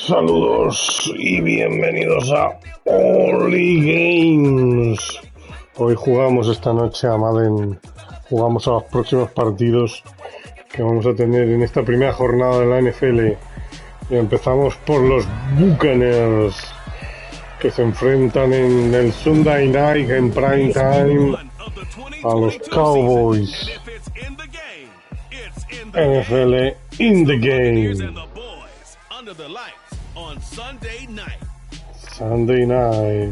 Saludos y bienvenidos a Only Games. Hoy jugamos esta noche a Madden, jugamos a los próximos partidos que vamos a tener en esta primera jornada de la NFL. Y empezamos por los Buccaneers, que se enfrentan en el Sunday Night en prime time a los Cowboys. NFL in the game. Sunday night.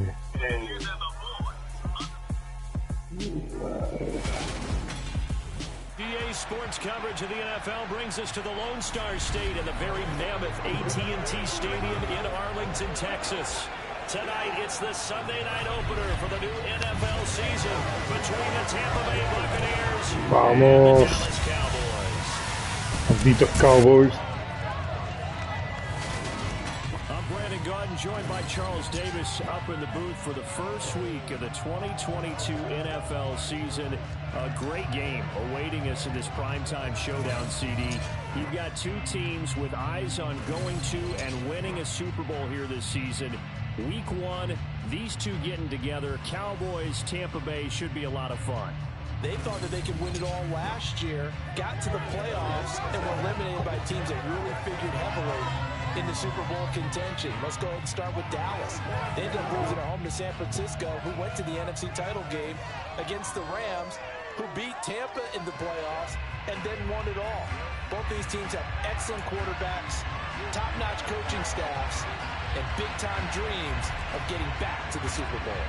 DA Sports coverage of the NFL brings us to the Lone Star State and the very mammoth AT&T Stadium in Arlington, Texas. Tonight, it's the Sunday night opener for the new NFL season between the Tampa Bay Buccaneers and the Dallas Cowboys. Partidos Cowboys. Joined by Charles Davis up in the booth for the first week of the 2022 NFL season. A great game awaiting us in this primetime showdown, CD. You've got two teams with eyes on going to and winning a Super Bowl here this season. Week one, these two getting together. Cowboys, Tampa Bay should be a lot of fun. They thought that they could win it all last year, got to the playoffs, and were eliminated by teams that really figured heavily in the Super Bowl contention. Let's go ahead and start with Dallas. They ended up losing at home to San Francisco, who went to the NFC title game against the Rams, who beat Tampa in the playoffs and then won it all. Both these teams have excellent quarterbacks, top-notch coaching staffs, and big-time dreams of getting back to the Super Bowl.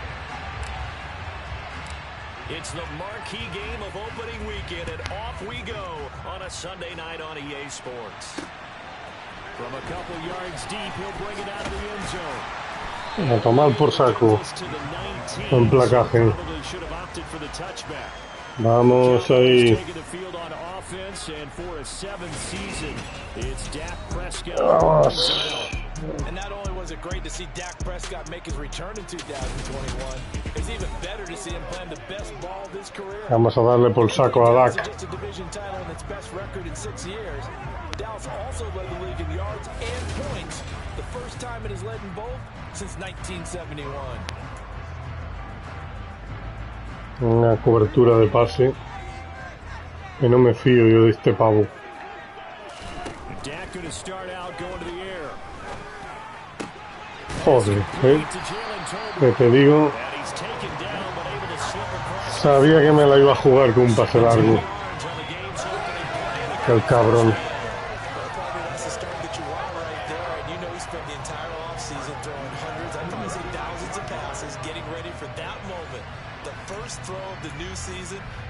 It's the marquee game of opening weekend, and off we go on a Sunday night on EA Sports. From a couple yards deep, he'll bring it out of the end zone. A tomar por saco. Con placaje. Vamos ahí. Vamos. And not only was it great to see Dak Prescott make his return in 2021, it's even better to see him playing the best ball of his career. Vamos a darle por saco a Dak. Just a division title and its best record in 6 years. Dallas also led the league in yards and points, the first time it has led in both since 1971. Una cobertura de pase que no me fío yo de este pavo. Dak gonna start out going to the air. Joder, que te digo, sabía que me la iba a jugar con un pase largo. El cabrón.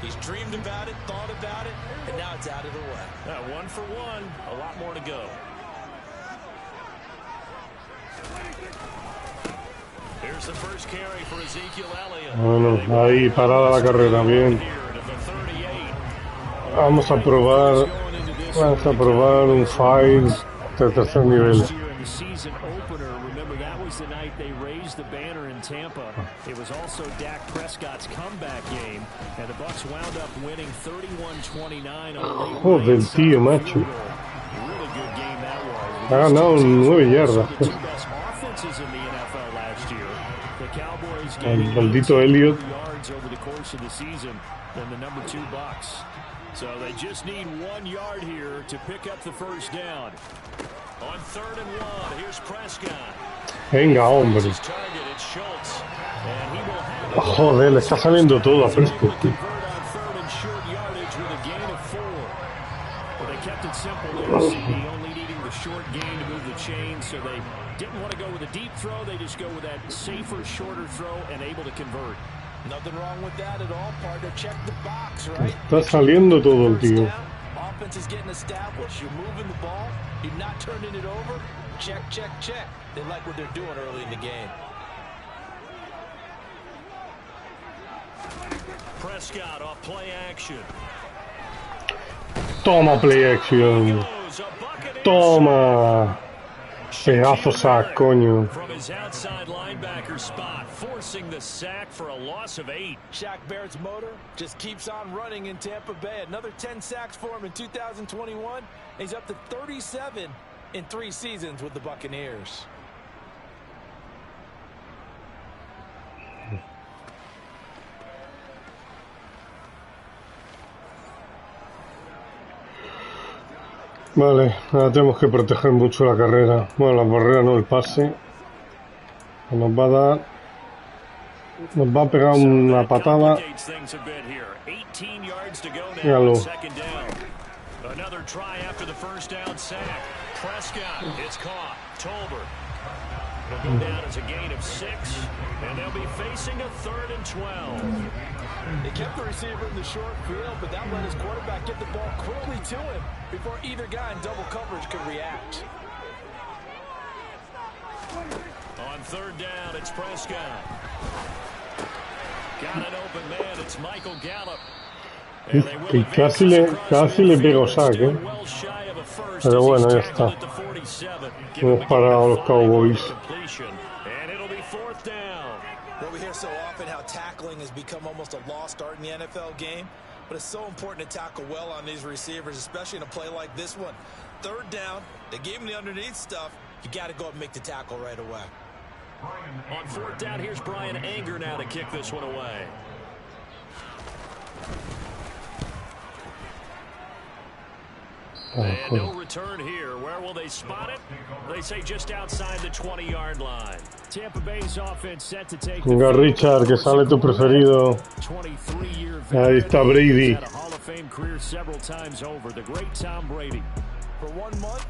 He's dreamed about it, thought about it, and now it's out of the way. One for one, a lot more to go. Here's the first carry for Ezekiel Elliott. Bueno, ahí parada la carrera, bien. Vamos a probar un file de tercer nivel. The night they raised the banner in Tampa. It was also Dak Prescott's comeback game, and the Bucs wound up winning 31-29 on Joder, tío, macho. Really good game that was. Ha ganado 9 yardas. Offenses in the NFL last year. The Cowboys El maldito Elliott. yards over the course of the season than the number 2 Bucs. So they just need 1 yard here to pick up the first down. On 3rd and 1, here's Prescott. Venga, hombre. Joder, le está saliendo todo a Prescott. Está saliendo todo el tío. Offense is getting established. You're moving the ball. You're not turning it over. Check, check, check. They like what they're doing early in the game. Prescott off play action. Toma play action. Toma. Pedazo sack, coño. From his outside linebacker spot, forcing the sack for a loss of 8. Shaq Barrett's motor just keeps on running in Tampa Bay. Another 10 sacks for him in 2021. He's up to 37 in 3 seasons with the Buccaneers. Vale, ahora tenemos que proteger mucho la carrera. Bueno, la barrera no, el pase. Nos va a dar... Nos va a pegar una patada. Míralo. Another try after the first down sack. Prescott, it's caught. Tolbert. It'll go down as a gain of 6, and they'll be facing a 3rd and 12. They kept the receiver in the short field, but that let his quarterback get the ball quickly to him before either guy in double coverage could react. On 3rd down, it's Prescott. Got an open man, it's Michael Gallup. Y casi le pego sack, ¿eh? Pero bueno, ya está. Hemos parado a los Cowboys. Well, we hear so often how tackling has become almost a lost art in the NFL game, but it's so important to tackle well on these receivers, especially in a play like this one. 3rd down, they gave him the underneath stuff. You got to go up and make the tackle right away. On 4th down, here's Brian Anger now to kick this one away. And no return here. Where will they spot it? They say just outside the 20-yard line. Tampa Bay's offense set to take. Venga, Richard, que sale tu preferido. Ahí está Brady. Hall of Fame career several times over. The great Tom Brady. For 1 month,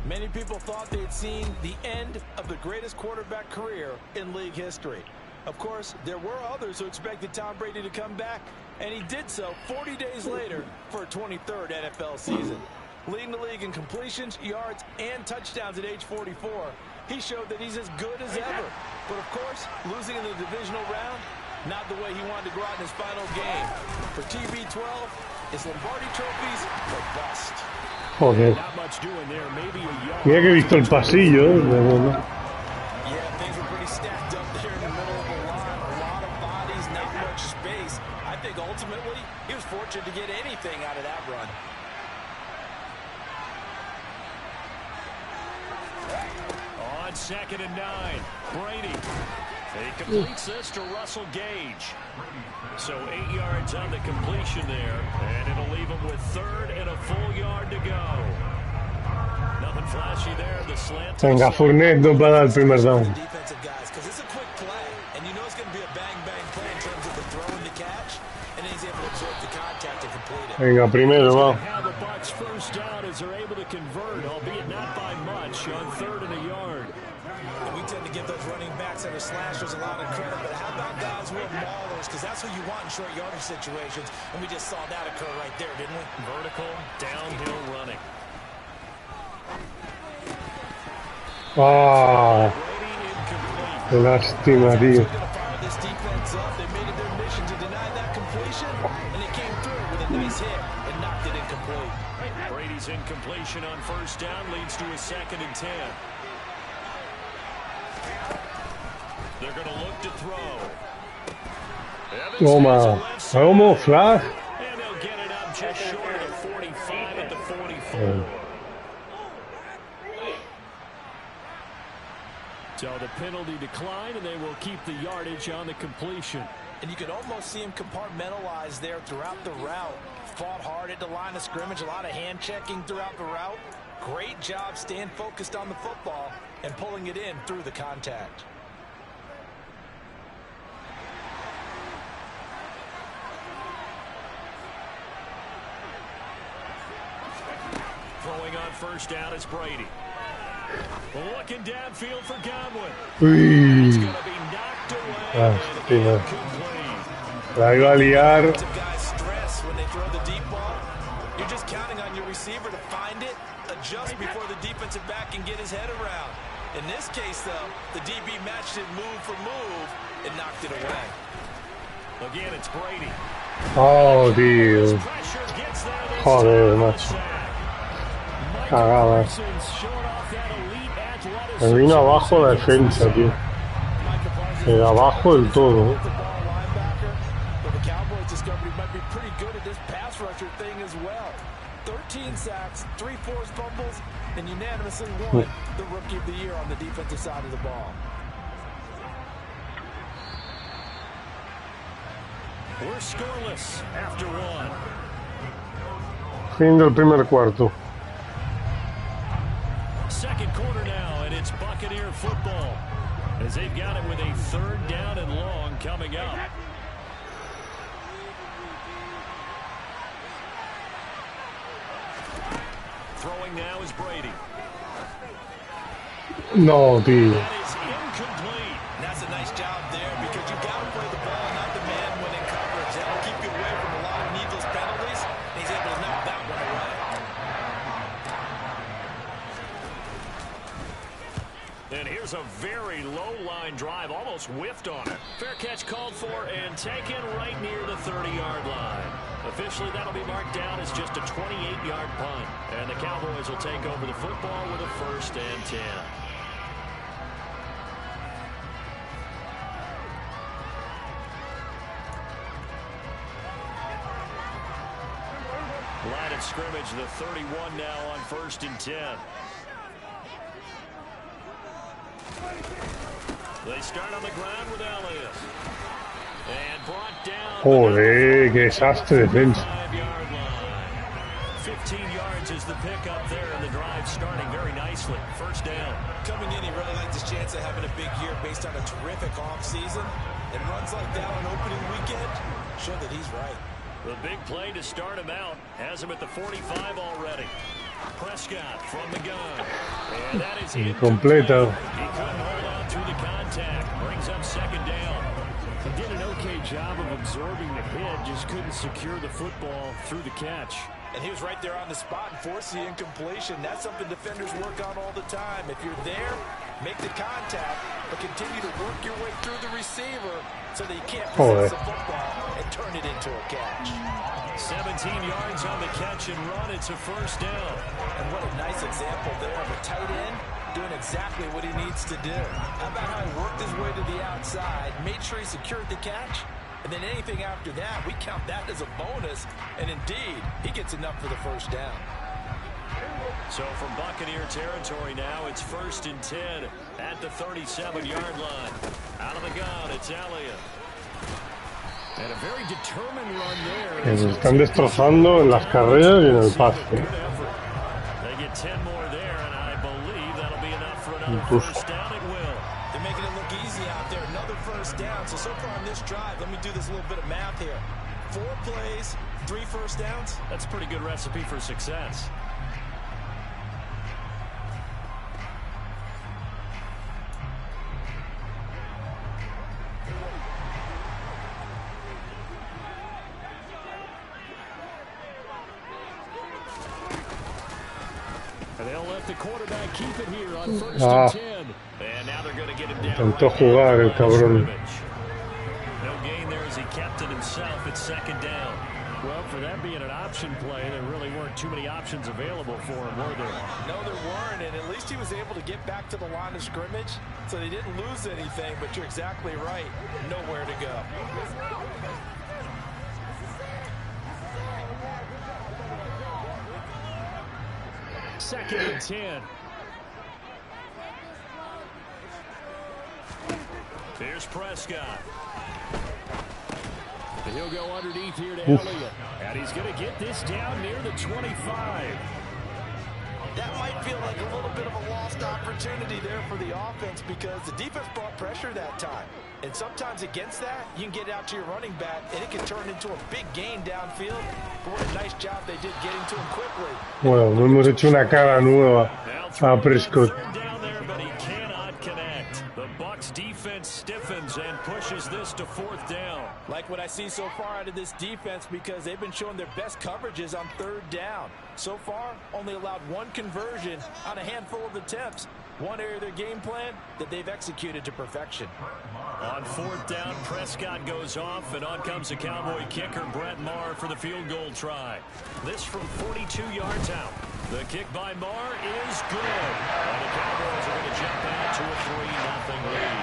many people thought they had seen the end of the greatest quarterback career in league history. Of course, there were others who expected Tom Brady to come back, and he did so 40 days later for a 23rd NFL season. Leading the league in completions, yards, and touchdowns at age 44, he showed that he's as good as ever. But of course, losing in the divisional round, not the way he wanted to go out in his final game. For TB12, it's Lombardi trophies or bust. Joder. Not much doing there, maybe a yard. Mira que he visto el pasillo, Yeah, things were pretty stacked up there in the middle of the line. A lot of bodies, not much space. I think ultimately, he was fortunate to get anything out of that run. On 2nd and 9, Brady. He completes this to Russell Gage. So 8 yards on the completion there, and it'll leave him with 3rd and a full yard to go. Nothing flashy there. The slant. Venga, Fournette nos va a dar el primer down. Defensive guys, because it's a quick play, and you know it's going to be a bang-bang play in terms of the throw and the catch, and then he's able to absorb the contact and complete it. Venga, primero, va. Have the Bucs first down as they're able to convert, albeit not by much, on 3rd and a yard. And we tend to give those running backs that are slashers a lot of credit, but how about guys who are maulers? Because that's what you want in short yardage situations, and we just saw that occur right there, didn't we? Vertical, downhill running. Ah, qué lástima, tío. This defense up, they made it their mission to deny that completion, and they came through with a nice hit and knocked it incomplete. Brady's incompletion on 1st down leads to a 2nd and 10. They're going to look to throw. Toma, vamos, flash. And they'll get it up just short of the 45 at the 44. So the penalty declined, and they will keep the yardage on the completion. And you could almost see him compartmentalize there throughout the route. Fought hard at the line of scrimmage, a lot of hand checking throughout the route. Great job staying focused on the football and pulling it in through the contact. Throwing on 1st down is Brady. Looking downfield for Godwin. Uy. It's going to be knocked away. Lástima. La iba a liar. Guys stress when they throw the deep ball. You're just counting on your receiver to find it, adjust before the defensive back can get his head around. In this case, though, the DB matched it move for move and knocked it away. Again, it's Brady. Oh, tío. Joder, macho. Cagada. Me vino abajo la defensa, tío. Abajo del todo. The Cowboys discovered he might be pretty good at this pass rusher thing as well. 13 sacks, 3 forced fumbles, and unanimously won the Rookie of the Year on the defensive side of the ball. We're scoreless after one. Fin del primer cuarto. Second quarter now, and it's Buccaneer football as they've got it with a 3rd down and long coming up. Throwing now is Brady. No, tío. That is incomplete. And that's a nice job there because you've got to play the ball, not the man when in coverage. That'll keep you away from a lot of needless penalties. And he's able to knock that one away. And here's a very low line drive, almost whiffed on it. Fair catch called for and taken right near the 30-yard line. Officially, that'll be marked down as just a 28-yard punt. And the Cowboys will take over the football with a 1st and 10. Line of scrimmage, the 31 now on 1st and 10. They start on the ground with Elliott. And brought down. Joder, qué desastre defensa. 5-yard line. 15 yards is the pickup there, and the drive starting very nicely. 1st down. Coming in, he really liked his chance of having a big year based on a terrific offseason. And runs like that on opening weekend show that he's right. The big play to start him out has him at the 45 already. Prescott from the gun. And that is Incompleta. He couldn't hold on to the contact. Brings up 2nd down. He did an okay job of absorbing the hit, just couldn't secure the football through the catch. And he was right there on the spot and forced the incompletion. That's something defenders work on all the time. If you're there, make the contact, but continue to work your way through the receiver so that you can't possess the football and turn it into a catch. 17 yards on the catch and run. It's a 1st down. And what a nice example there of a tight end doing exactly what he needs to do. How about how he worked his way to the outside, made sure he secured the catch, and then anything after that, we count that as a bonus. And indeed, he gets enough for the 1st down. So from Buccaneer territory now, it's 1st and 10 at the 37-yard line. Out of the gun, it's Elliott. And a very determined run there. Que se están destrozando en las carreras y en el pase. They get 10 more there, and I believe that'll be enough for another 1st down. It will. They're making it look easy out there. Another 1st down. So far on this drive, let me do this little bit of math here. 4 plays, 3 1st downs. That's a pretty good recipe for success. And they'll let the quarterback keep it here on 1st and 10. And now they're going to get him down. Intentó jugar el cabrón. No gain there as he kept it himself at 2nd down. Well, for that being an option play, there really weren't too many options available for him, were there? No, there weren't, and at least he was able to get back to the line of scrimmage, so they didn't lose anything, but you're exactly right. Nowhere to go. Second and 10. Here's Prescott. And he'll go underneath here to Elliott. And he's going to get this down near the 25. That might feel like a little bit of a lost opportunity there for the offense because the defense brought pressure that time. And sometimes against that, you can get it out to your running back, and it can turn into a big gain downfield. But what a nice job they did getting to him quickly. Bueno, no hemos hecho una cara nueva a Prescott. Down there, but he cannot connect. The Bucs defense stiffens and pushes this to 4th down. Like what I see so far out of this defense because they've been showing their best coverages on 3rd down. So far, only allowed 1 conversion on a handful of attempts. One area of their game plan that they've executed to perfection. On 4th down, Prescott goes off, and on comes the Cowboy kicker, Brett Maher, for the field goal try. This from 42 yards out. The kick by Maher is good. And the Cowboys are going to jump out to a 3-0 lead.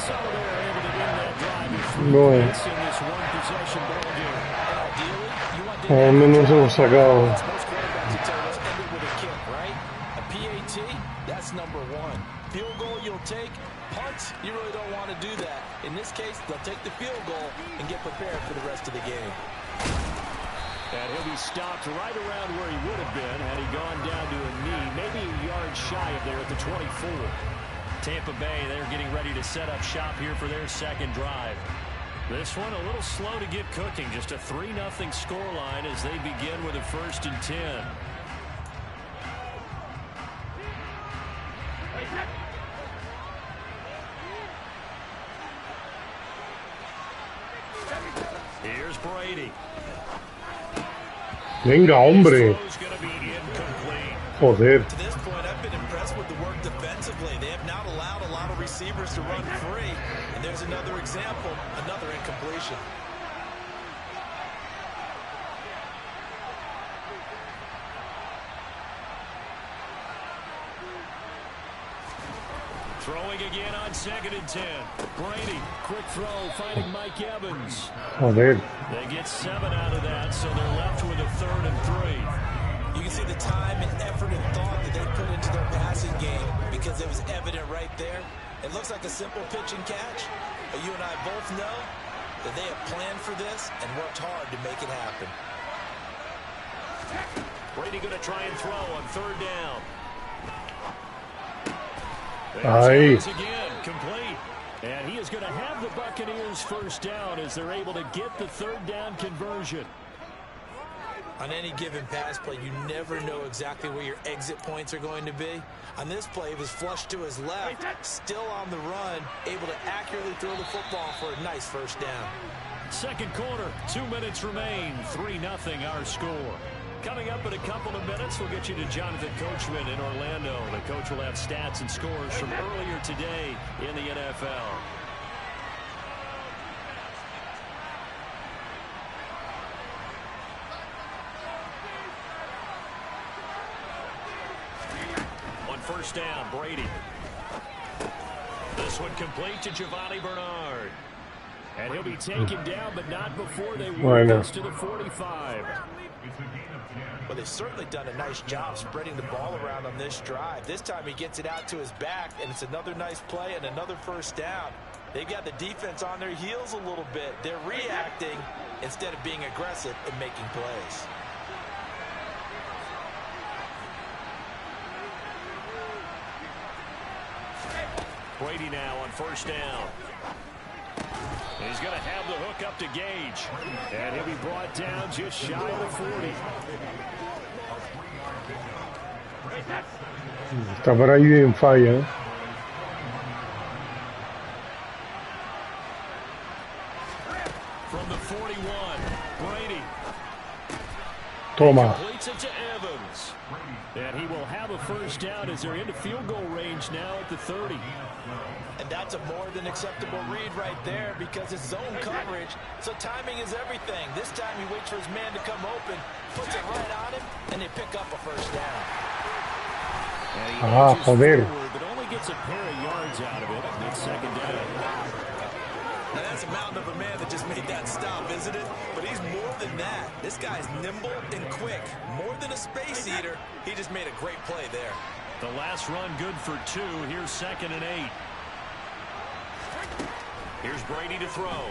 So they're able to win that drive with 3 Bueno. points in this one-possession ball game. Ideally, you want Al menos hemos sacado PAT, that's number one. Field goal you'll take. Punts, you really don't want to do that. In this case, they'll take the field goal and get prepared for the rest of the game. And he'll be stopped right around where he would have been had he gone down to a knee, maybe a yard shy of there at the 24. Tampa Bay, they're getting ready to set up shop here for their second drive. This one a little slow to get cooking. Just a 3-0 scoreline as they begin with a 1st and 10. Here's Brady. Venga, hombre. Joder. To this point, I've been impressed with the work defensively. They have not allowed a lot of receivers to run free. And there's another example, another incompletion. Throwing again on 2nd and 10. Brady, quick throw, finding Mike Evans. Joder. They get 7 out of that, so they're left with a 3rd and 3. You can see the time and effort and thought that they put into their passing game because it was evident right there. It looks like a simple pitch and catch, but you and I both know that they have planned for this and worked hard to make it happen. Brady going to try and throw on 3rd down. Aye. Again, complete. And he is going to have the Buccaneers 1st down as they're able to get the 3rd down conversion. On any given pass play, you never know exactly where your exit points are going to be. On this play, it was flushed to his left, still on the run, able to accurately throw the football for a nice 1st down. Second quarter, 2 minutes remain, 3-0 our score. Coming up in a couple of minutes, we'll get you to Jonathan Coachman in Orlando. The coach will have stats and scores from earlier today in the NFL. On 1st down, Brady. This one complete to Giovanni Bernard. And he'll be taken down, but not before they work this to the 45. Well, they've certainly done a nice job spreading the ball around on this drive. This time he gets it out to his back, and it's another nice play and another 1st down. They've got the defense on their heels a little bit. They're reacting instead of being aggressive and making plays. Brady now on 1st down. He's going to have the hook up to Gage. And he'll be brought down just shy of the 40. Está por ahí en falla. From the 41, Brady. Toma. Completes it to Evans. And he will have a 1st down as they're into field goal range now at the 30. And that's a more than acceptable read right there because it's zone coverage, so timing is everything. This time he waits for his man to come open, puts it right on him, and they pick up a 1st down. Ah, joder. But only gets a pair of yards out of it. It's 2nd down. Now that's a mountain of a man that just made that stop, isn't it? But he's more than that. This guy's nimble and quick. More than a space eater, he just made a great play there. The last run good for 2. Here's 2nd and 8. Here's Brady to throw.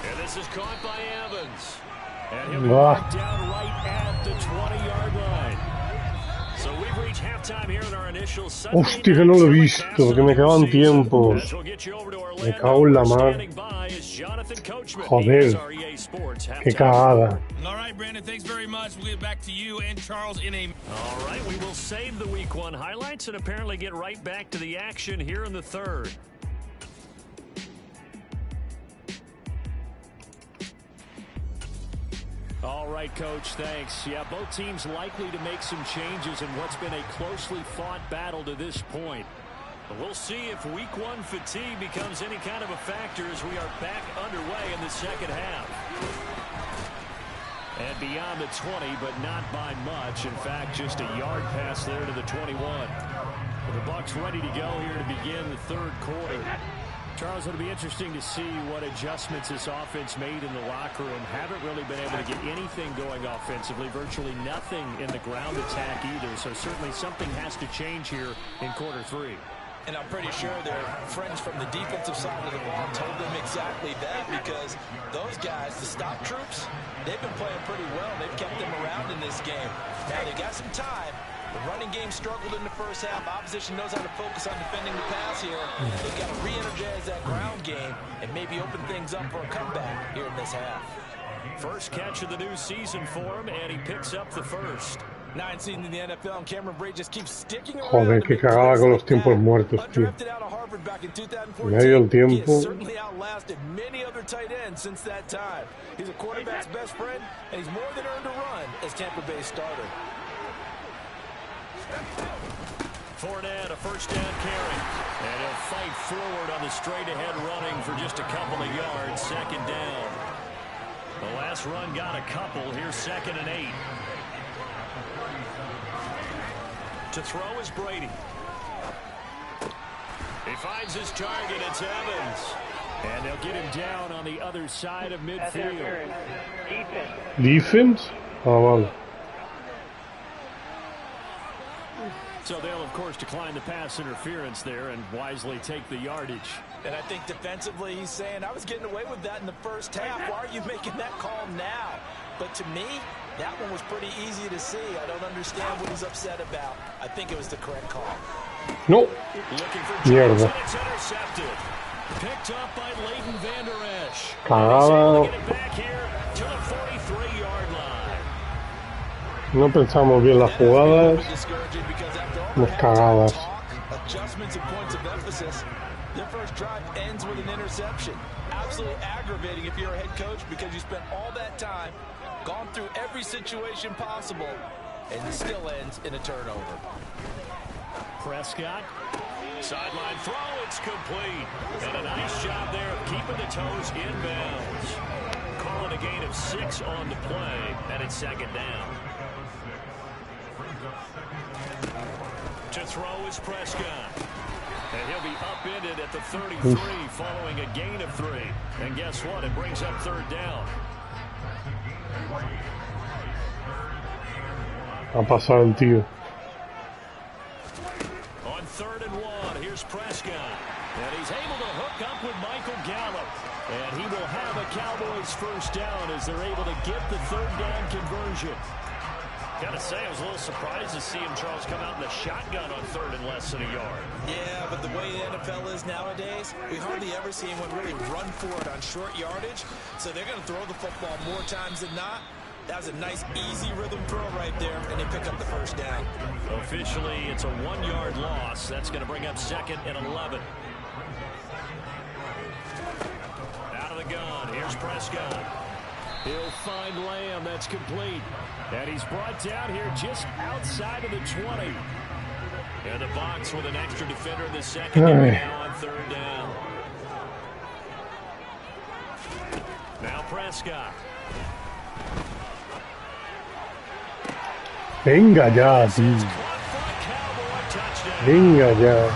And this is caught by Evans. And he'll be knocked down right at the 20-yard line. So we've reached halftime here in our initial Sunday. Hostia, que no lo he visto, que me quedaban tiempos. Me cago en la mar. Joder, qué cagada. All right, Brandon, thanks very much. We'll get back to you and Charles in a... All right, we will save the Week 1 highlights and apparently get right back to the action here in the 3rd. All right, Coach, thanks. Yeah, both teams likely to make some changes in what's been a closely fought battle to this point. But we'll see if Week 1 fatigue becomes any kind of a factor as we are back underway in the 2nd half. And beyond the 20, but not by much. In fact, just a yard pass there to the 21. The Bucs ready to go here to begin the 3rd quarter. Charles, it'll be interesting to see what adjustments this offense made in the locker room. Haven't really been able to get anything going offensively, virtually nothing in the ground attack either. So certainly something has to change here in quarter 3. And I'm pretty sure their friends from the defensive side of the ball told them exactly that, because those guys, the stop troops, they've been playing pretty well. They've kept them around in this game. Now they got some time. The running game struggled in the first half. Opposition knows how to focus on defending the pass here. They've got to re-energize that ground game and maybe open things up for a comeback here in this half. First catch of the new season for him, and he picks up the first. 9 seasons in the NFL, and Cameron Brate just keeps sticking around. Joder, qué cagada con los tiempos muertos, tío. Medio el tiempo. Certainly outlasted many other tight ends since that time. He's a quarterback's best friend, and he's more than earned a run as Tampa Bay starter. Fournette, a first down carry. And he'll fight forward on the straight-ahead running for just a couple of yards. Second down. The last run got a couple. Here's 2nd and 8. To throw is Brady. He finds his target. It's Evans. And they'll get him down on the other side of midfield. Defense? Oh, vale. So they'll, of course, decline the pass interference there and wisely take the yardage. And I think defensively he's saying, I was getting away with that in the first half. Why are you making that call now? But to me, that one was pretty easy to see. I don't understand what he's upset about. I think it was the correct call. No. Looking for Mierda. It's intercepted. Picked up by Leighton Vander Esch. Cagada. Get it back here to the 43-yard line. No pensamos bien las jugadas. Unas cagadas. Adjustments and points of emphasis. Their first drive ends with an interception. Absolutely aggravating if you're a head coach, because you spent all that time, gone through every situation possible, and it still ends in a turnover. Prescott, sideline throw, it's complete. And a nice job there of keeping the toes inbounds. Calling a gain of 6 on the play, and it's 2nd down. To throw is Prescott. And he'll be upended at the 33 following a gain of 3. And guess what? It brings up 3rd down. Ha pasado el tío. On 3rd and 1, here's Prescott. And he's able to hook up with Michael Gallup. And he will have a Cowboys first down as they're able to get the 3rd down conversion. Gotta say, I was a little surprised to see him, Charles, come out in the shotgun on 3rd and less than a yard. Yeah, but the way the NFL is nowadays, we hardly ever see anyone really run for it on short yardage. So they're going to throw the football more times than not. That was a nice, easy rhythm throw right there, and they pick up the first down. Officially, it's a 1-yard loss. That's going to bring up 2nd and 11. Out of the gun, here's Prescott. He'll find Lamb. That's complete. And he's brought down here just outside of the 20. And the box with an extra defender in the secondary now on 3rd down. Now Prescott. Venga ya, tío. Venga ya.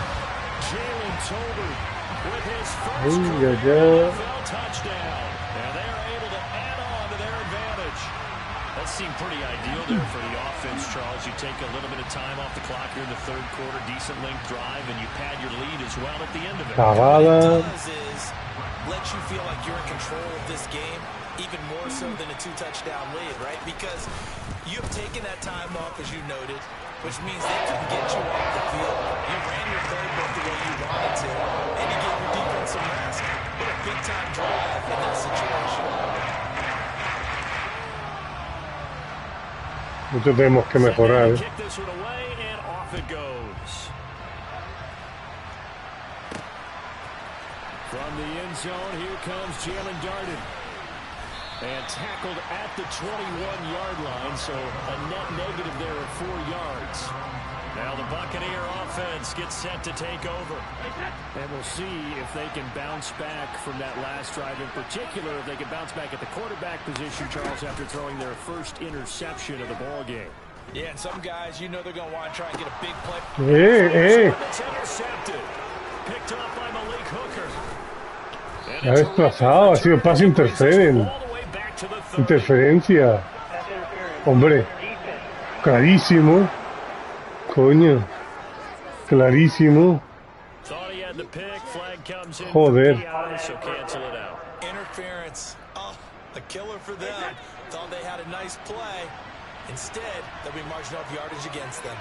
Venga ya. Seemed pretty ideal there for the offense, Charles. You take a little bit of time off the clock here in the 3rd quarter, decent length drive, and you pad your lead as well at the end of it. What it does is let you feel like you're in control of this game, even more so than a 2-touchdown lead, right? Because you've taken that time off, as you noted, which means they couldn't get you off the field. You ran your playbook the way you wanted to, and you gave your defense some rest. What a big-time drive in that situation. Mucho tenemos que mejorar. Kick this one away, and off it goes. From the end zone, here comes Jalen Darden. And tackled at the 21-yard line, so a net negative there of 4 yards. Now the Buccaneer offense gets set to take over. And we'll see if they can bounce back from that last drive. In particular, if they can bounce back at the quarterback position, Charles, after throwing their first interception of the ball game. Yeah, and some guys, you know they're going to want to try and get a big play. Hey. It's intercepted. Picked up by Malik Hooker. Se ha desplazado, ha sido pase interferencia. Hombre, clarísimo. Coño, clarísimo. Joder. Interference. Oh, a killer for them. Thought they had a nice play. Instead, they'll be marginal yardage against them.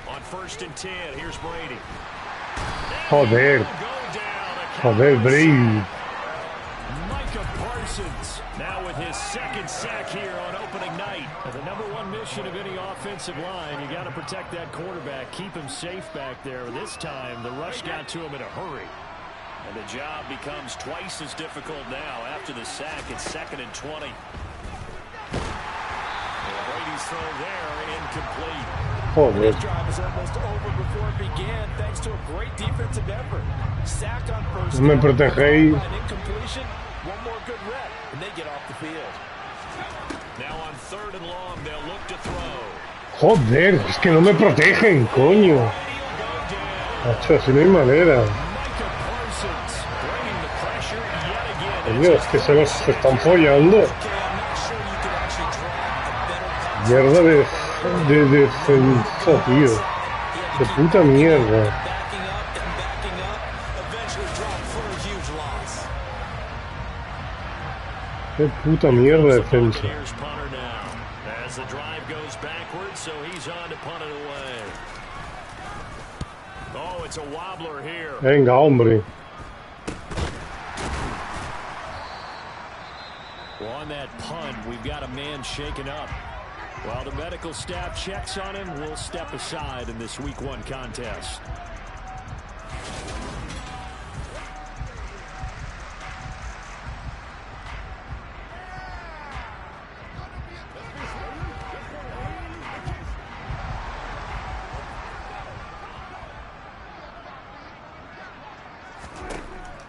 On 1st and 10, here's Brady. Joder. Joder, Brady. Micah Parsons now with his 2nd sack here on opening night. And the #1 mission of any offensive line, you got to protect that quarterback, keep him safe back there. This time, the rush got to him in a hurry. And the job becomes twice as difficult now after the sack. It's 2nd and 20. Brady's throw there, incomplete. Joder. This drive is almost over before it began, thanks to a great defensive effort. Sack on 1st No me protegéis. Incompletion, one more good rep, and they get off the field. Now on 3rd and long, they'll look to throw. Joder, es que no me protegen, coño. Macho, así no hay manera. Coño, es que se los están follando. Mierda de defensa, tío. De puta mierda. De puta mierda de defensa. As the drive goes backwards, so he's on to punt it away. Oh, it's a wobbler here. Venga, hombre. Well, on that punt, we've got a man shaken up. While the medical staff checks on him, we'll step aside in this Week 1 contest.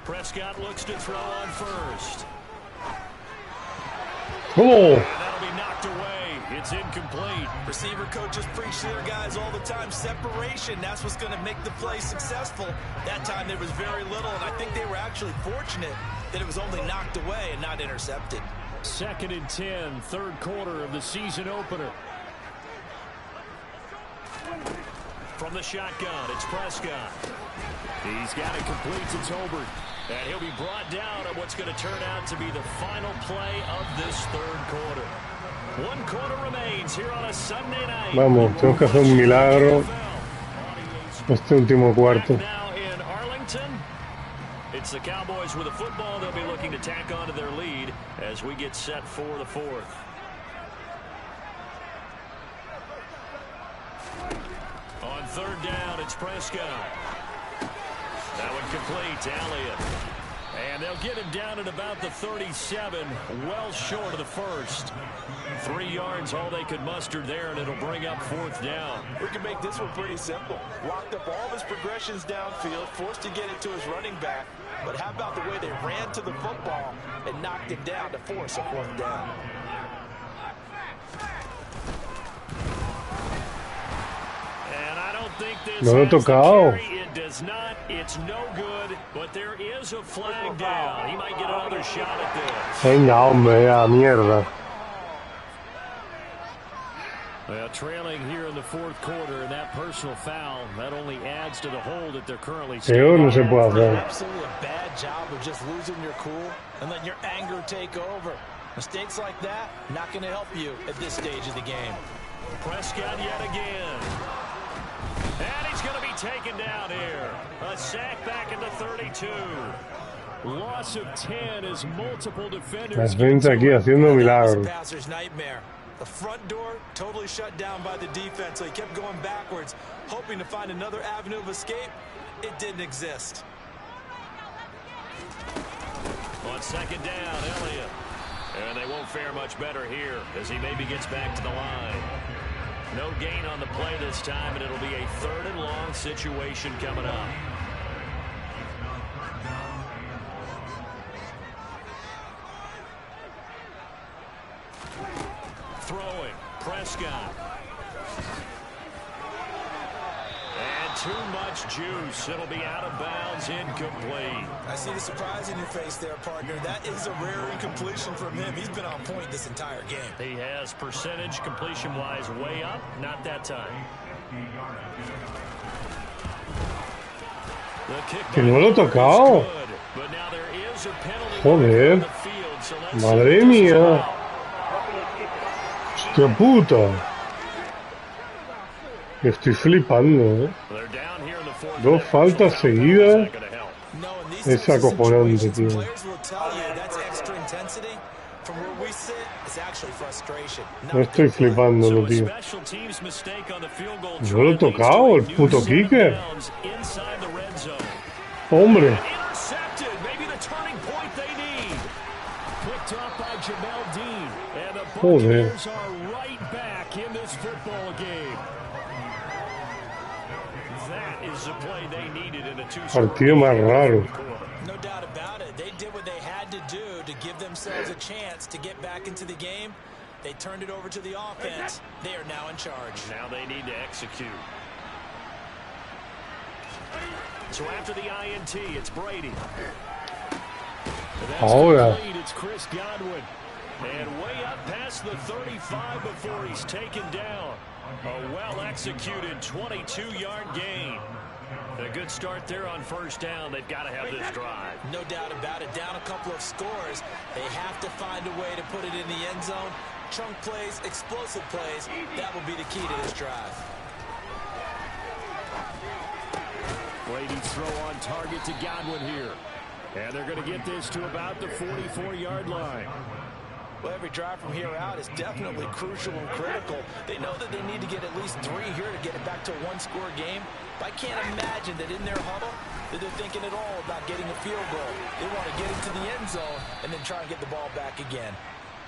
Prescott looks to throw on 1st. Oh. That'll be knocked away. It's incomplete. Receiver coaches preach to their guys all the time. Separation, that's what's going to make the play successful. That time there was very little, and I think they were actually fortunate that it was only knocked away and not intercepted. 2nd and 10, 3rd quarter of the season opener. From the shotgun, it's Prescott. He's got it complete to Tolbert. And he'll be brought down at what's going to turn out to be the final play of this 3rd quarter. 1 quarter remains here on a Sunday night. Vamos, tenemos que hacer un milagro este último cuarto. Now in Arlington, it's the Cowboys with the football. They'll be looking to tack onto their lead as we get set for the 4th. On 3rd down, it's Prescott. That one complete to Elliott. And they'll get him down at about the 37, well short of the 1st. 3 yards, all they could muster there, and it'll bring up 4th down. We can make this one pretty simple. Locked up all of his progressions downfield, forced to get it to his running back. But how about the way they ran to the football and knocked him down to force a 4th down? No lo he tocado. It does not. It's no good, but there is a flag down. He might get another shot at this. Venga, hombre, a mierda. Well, trailing here in the 4th quarter, and that personal foul, that only adds to the hole that they're currently Peor no se puede hacer. Absolutely a bad job of just losing your cool and letting your anger take over. Mistakes like that, not going to help you at this stage of the game. Prescott yet again. And he's going to be taken down here. A sack back at the 32. Loss of 10 as multiple defenders. La defensa aquí haciendo milagros. Passer's nightmare. The front door totally shut down by the defense, so he kept going backwards, hoping to find another avenue of escape. It didn't exist. On 2nd down, Elliott. And they won't fare much better here as he maybe gets back to the line. No gain on the play this time, and it'll be a 3rd and long situation coming up. Throwing, Prescott. And too much juice. It'll be out of bounds, incomplete. I see the surprise in your face there, partner. That is a rare incompletion from him. He's been on point this entire game. He has percentage completion-wise way up. Not that time. Que no lo he tocado. Joder. Madre mía. Hostia puta. Estoy flipando, ¿eh? Dos faltas seguidas. Es acojonante, tío. No estoy flipándolo, tío. No lo he tocado, el puto kicker. Hombre. Joder. Partido más raro. No doubt about it. They did what they had to do to give themselves a chance to get back into the game. They turned it over to the offense. They are now in charge. Now they need to execute. So after the INT, it's Brady. Ahora. It's Chris Godwin. And way up past the 35 before he's taken down. A well-executed 22-yard gain. A good start there on first down. They've got to have this drive. No doubt about it. Down a couple of scores. They have to find a way to put it in the end zone. Chunk plays, explosive plays. That will be the key to this drive. Brady's throw on target to Godwin here. And they're going to get this to about the 44-yard line. Well, every drive from here out is definitely crucial and critical. They know that they need to get at least 3 here to get it back to a one-score game. But I can't imagine that in their huddle that they're thinking at all about getting a field goal. They want to get into the end zone and then try and get the ball back again.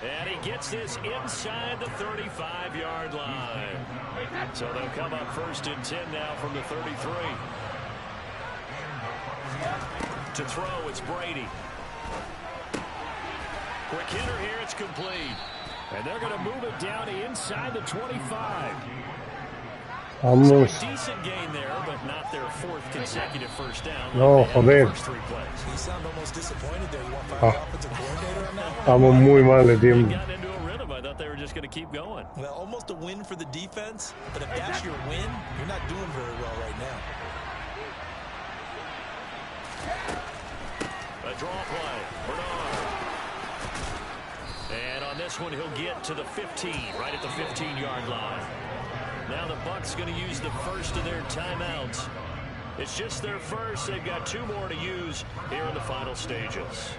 And he gets this inside the 35-yard line. So they'll come up 1st and 10 now from the 33. To throw, it's Brady. Quick hitter here, it's complete. And they're going to move it down to inside the 25. Vamos. So a decent gain there, but not their 4th consecutive first down. No, joder. You sound almost disappointed there. You want to find the offensive coordinator on that one? Estamos muy mal de tiempo. They got into a rhythm. I thought they were just going to keep going. Well, almost a win for the defense, but if that's your win, you're not doing very well right now. A draw play. Bernard. And on this one, he'll get to the 15, right at the 15-yard line. Now the Bucs going to use the first of their timeouts. It's just their first. They've got 2 more to use here in the final stages.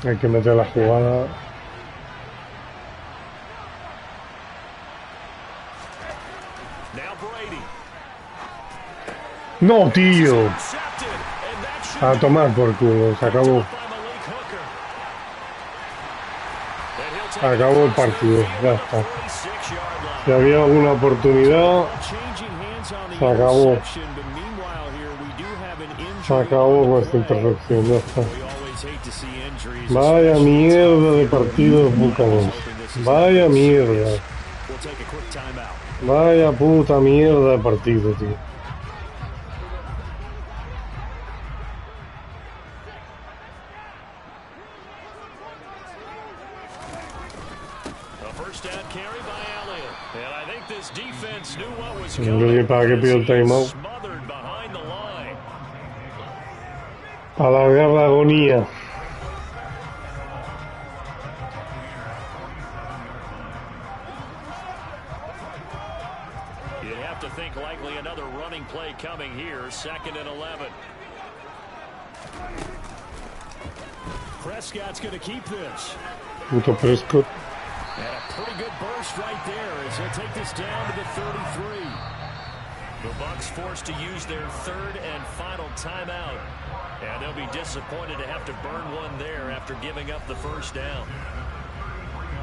Hay que meter la jugada. Now Brady. No, tío. A tomar por culo. Se acabó. Acabó el partido. Ya está. Si había alguna oportunidad, se acabó. Se acabó con esta interrupción. Ya está. Vaya mierda de partido de Buccaneers. Vaya mierda. Vaya puta mierda de partido, tío. No sé para qué pido el timeout. Alargar la agonía. You'd have to think likely another running play coming here. 2nd and 11. Prescott's going to keep this. Puto Prescott. And a pretty good burst right there as he'll take this down to the 33. The Bucs forced to use their 3rd and final timeout. And they'll be disappointed to have to burn one there after giving up the first down.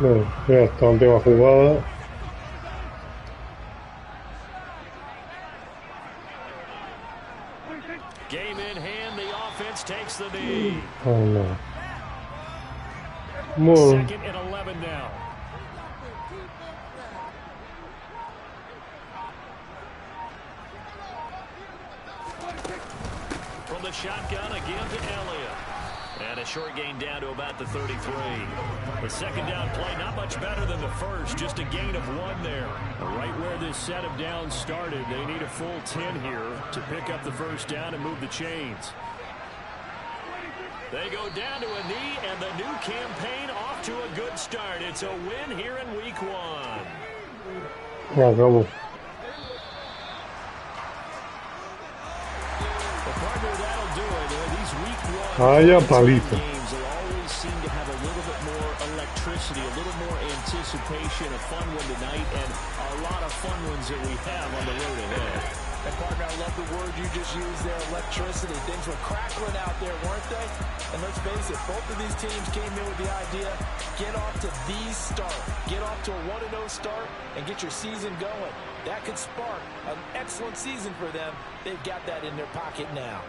Bueno, ya está, última jugada. Game in hand, the offense takes the knee. Oh no. Bueno. 2nd and 11 now. the shotgun again to Elliott. And a short gain down to about the 33. The second down play, not much better than the first, just a gain of 1 there. Right where this set of downs started, they need a full 10 here to pick up the first down and move the chains. They go down to a knee, and the new campaign off to a good start. It's a win here in week 1. Yeah, vamos. Vaya palito. Games will always seem to have a little bit more electricity, a little more anticipation, a fun one tonight, and a lot of fun ones that we have on the road ahead. And partner, I love the word you just used there, electricity. Things were crackling out there, weren't they? And let's face it, both of these teams came in with the idea, get off to the start. Get off to a 1-0 start and get your season going. That could spark an excellent season for them. They've got that in their pocket now.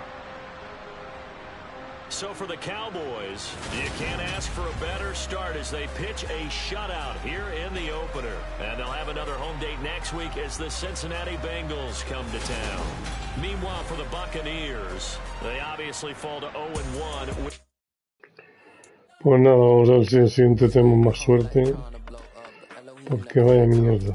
So for the Cowboys, you can't ask for a better start as they pitch a shutout here in the opener. And they'll have another home date next week as the Cincinnati Bengals come to town. Meanwhile, for the Buccaneers, they obviously fall to 0-1. Pues nada, vamos a ver si el siguiente tenemos más suerte. Porque vaya mierda.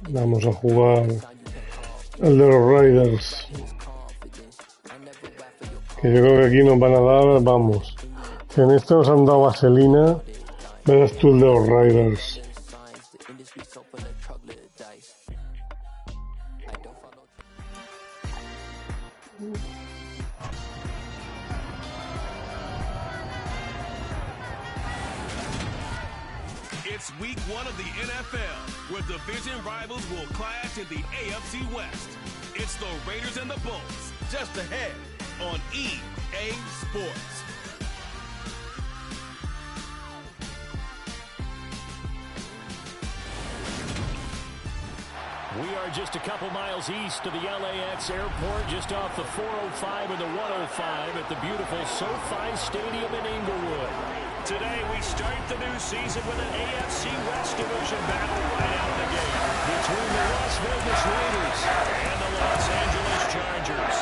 Vamos a jugar el de los Raiders, que yo creo que aquí nos van a dar, vamos, si en este nos han dado vaselina, verás tú el de los Raiders. It's week 1 of the NFL, where division rivals will clash in the AFC West. It's the Raiders and the Bulls, just ahead on EA Sports. We are just a couple miles east of the LAX airport, just off the 405 and the 105 at the beautiful SoFi Stadium in Inglewood. Today, we start the new season with an AFC West Division battle right out of the gate between the Las Vegas Raiders and the Los Angeles Chargers.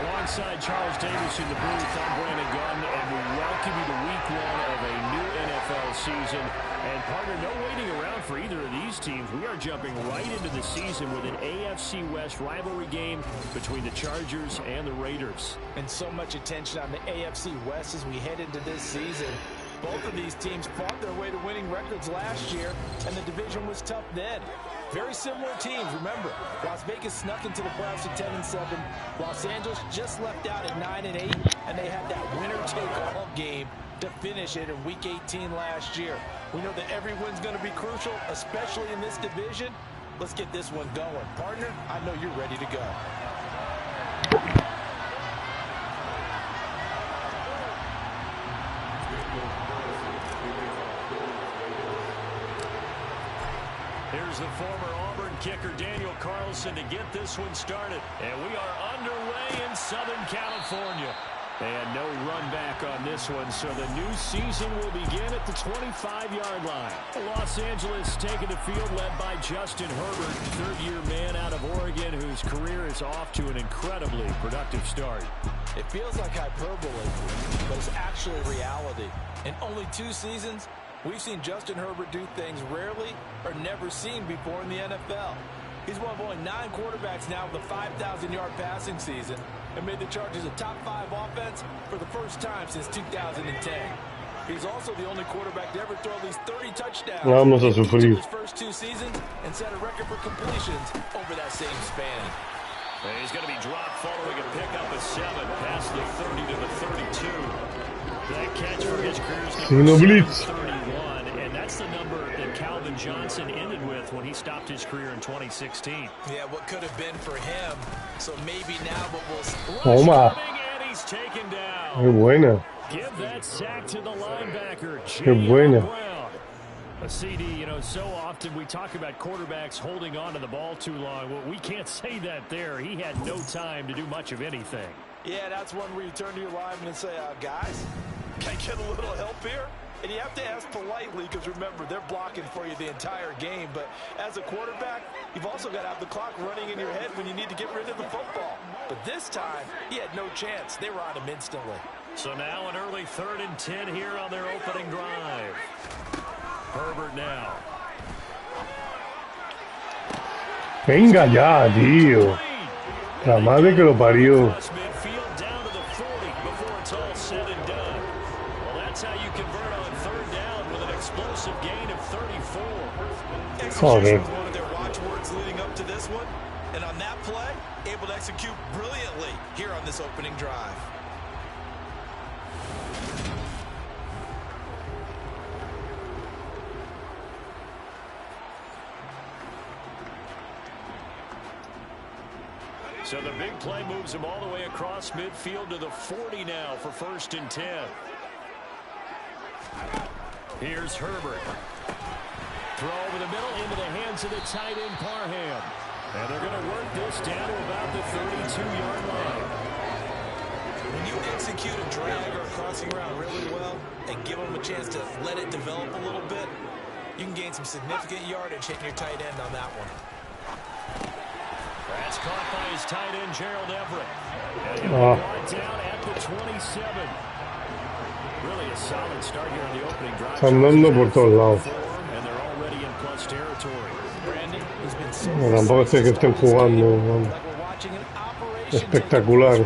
Alongside Charles Davis in the booth, I'm Brandon Gunn, and we welcome you to week 1 of a new NFL season. And partner, no waiting around for either of these teams. We are jumping right into the season with an AFC West rivalry game between the Chargers and the Raiders. And so much attention on the AFC West as we head into this season. Both of these teams fought their way to winning records last year, and the division was tough then. Very similar teams, remember. Las Vegas snuck into the playoffs at 10-7. Los Angeles just left out at 9-8, and they had that winner-take-all game to finish it in Week 18 last year. We know that every win's going to be crucial, especially in this division. Let's get this one going. Partner, I know you're ready to go. Here's the former Auburn kicker, Daniel Carlson, to get this one started. And we are underway in Southern California. They had no run back on this one, so the new season will begin at the 25-yard line. Los Angeles taking the field led by Justin Herbert, third-year man out of Oregon, whose career is off to an incredibly productive start. It feels like hyperbole, but it's actually reality. In only 2 seasons, we've seen Justin Herbert do things rarely or never seen before in the NFL. He's one of only 9 quarterbacks now with a 5,000-yard passing season and made the Chargers a top 5 offense for the first time since 2010. He's also the only quarterback to ever throw at least 30 touchdowns in his first 2 seasons and set a record for completions over that same span. And he's going to be dropped following a pickup of 7 past the 30 to the 32. That catch for his career is number 31, and that's the number that Calvin Johnson ended with when he stopped his career in 2016. Yeah, what could have been for him. So maybe now, but we'll... Toma. And he's taken down. Qué buena. Give that sack to the linebacker. Qué buena. A CD, you know, so often we talk about quarterbacks holding on to the ball too long. Well, we can't say that there. He had no time to do much of anything. Yeah, that's one where you turn to your lineman and say, guys, can I get a little help here? And you have to ask politely because, remember, they're blocking for you the entire game. But as a quarterback, you've also got to have the clock running in your head when you need to get rid of the football. But this time, he had no chance. They were on him instantly. So now an early 3rd and 10 here on their opening drive. Herbert now. Venga ya, tío. La madre que lo parió. Joder. One of their watchwords leading up to this one. And on that play, able to execute brilliantly here on this opening drive. So the big play moves him all the way across midfield to the 40 now for 1st and 10. Here's Herbert. Throw over the middle into the hands of the tight end Parham. And they're going to work this down to about the 32-yard line. When you execute a drag or a crossing route really well and give them a chance to let it develop a little bit, you can gain some significant yardage hitting your tight end on that one. That's caught by his tight end, Gerald Everett. And he'll be brought down at the 27. Really a solid start here on the opening drive. Están dando por todos lados. And they're already in plus territory. No, tampoco sé que estén jugando. No. Espectacular.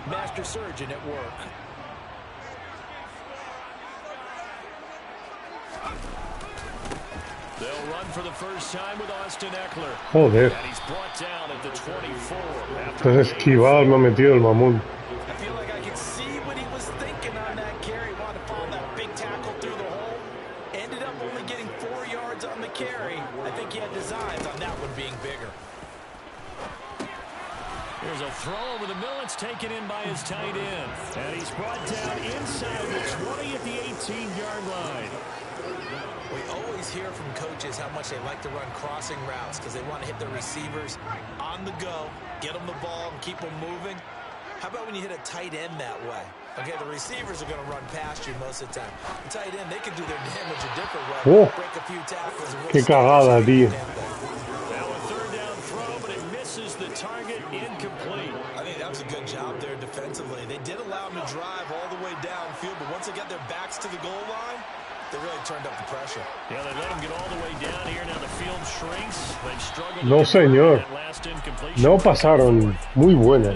Master surgeon at work. They'll run for the first time with Austin Eckler. Joder. And he's brought down at the 24. Estás esquivado, me ha metido el mamón. I feel like I can see what he was thinking on that carry. Wanted to follow that big tackle through the hole. Ended up only getting 4 yards on the carry. I think he had designs on that one being bigger. Here's a throw over the middle. It's taken in by his tight end. And he's brought down inside the 20 at the 18-yard line. We always hear from coaches how much they like to run crossing routes because they want to hit their receivers on the go, get them the ball, and keep them moving. How about when you hit a tight end that way? Okay, the receivers are going to run past you most of the time. The tight end, they can do their damage a different way. Oh, break a few tackles. qué cagada, tío. Now a 3rd down throw, but it misses the target, incomplete. I think that was a good job there defensively. They did allow them to drive all the way downfield, but once they got their backs to the goal line, they really turned up the pressure. Yeah, they let them get all the way down here. Now the field shrinks. They've struggled. No, señor. No pasaron. Muy buena.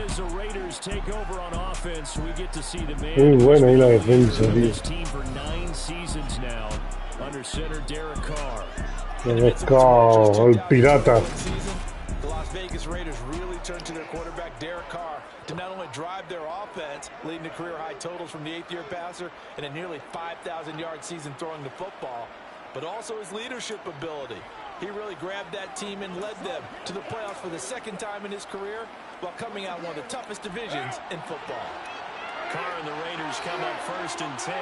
Muy buena ahí la defensa, tío. El pirata. The Las Vegas Raiders really turned to their quarterback, Derek Carr, to not only drive their offense, leading to career-high totals from the 8th-year passer and a nearly 5,000-yard season throwing the football, but also his leadership ability. He really grabbed that team and led them to the playoffs for the 2nd time in his career while coming out one of the toughest divisions in football. Carr and the Raiders come up 1st and 10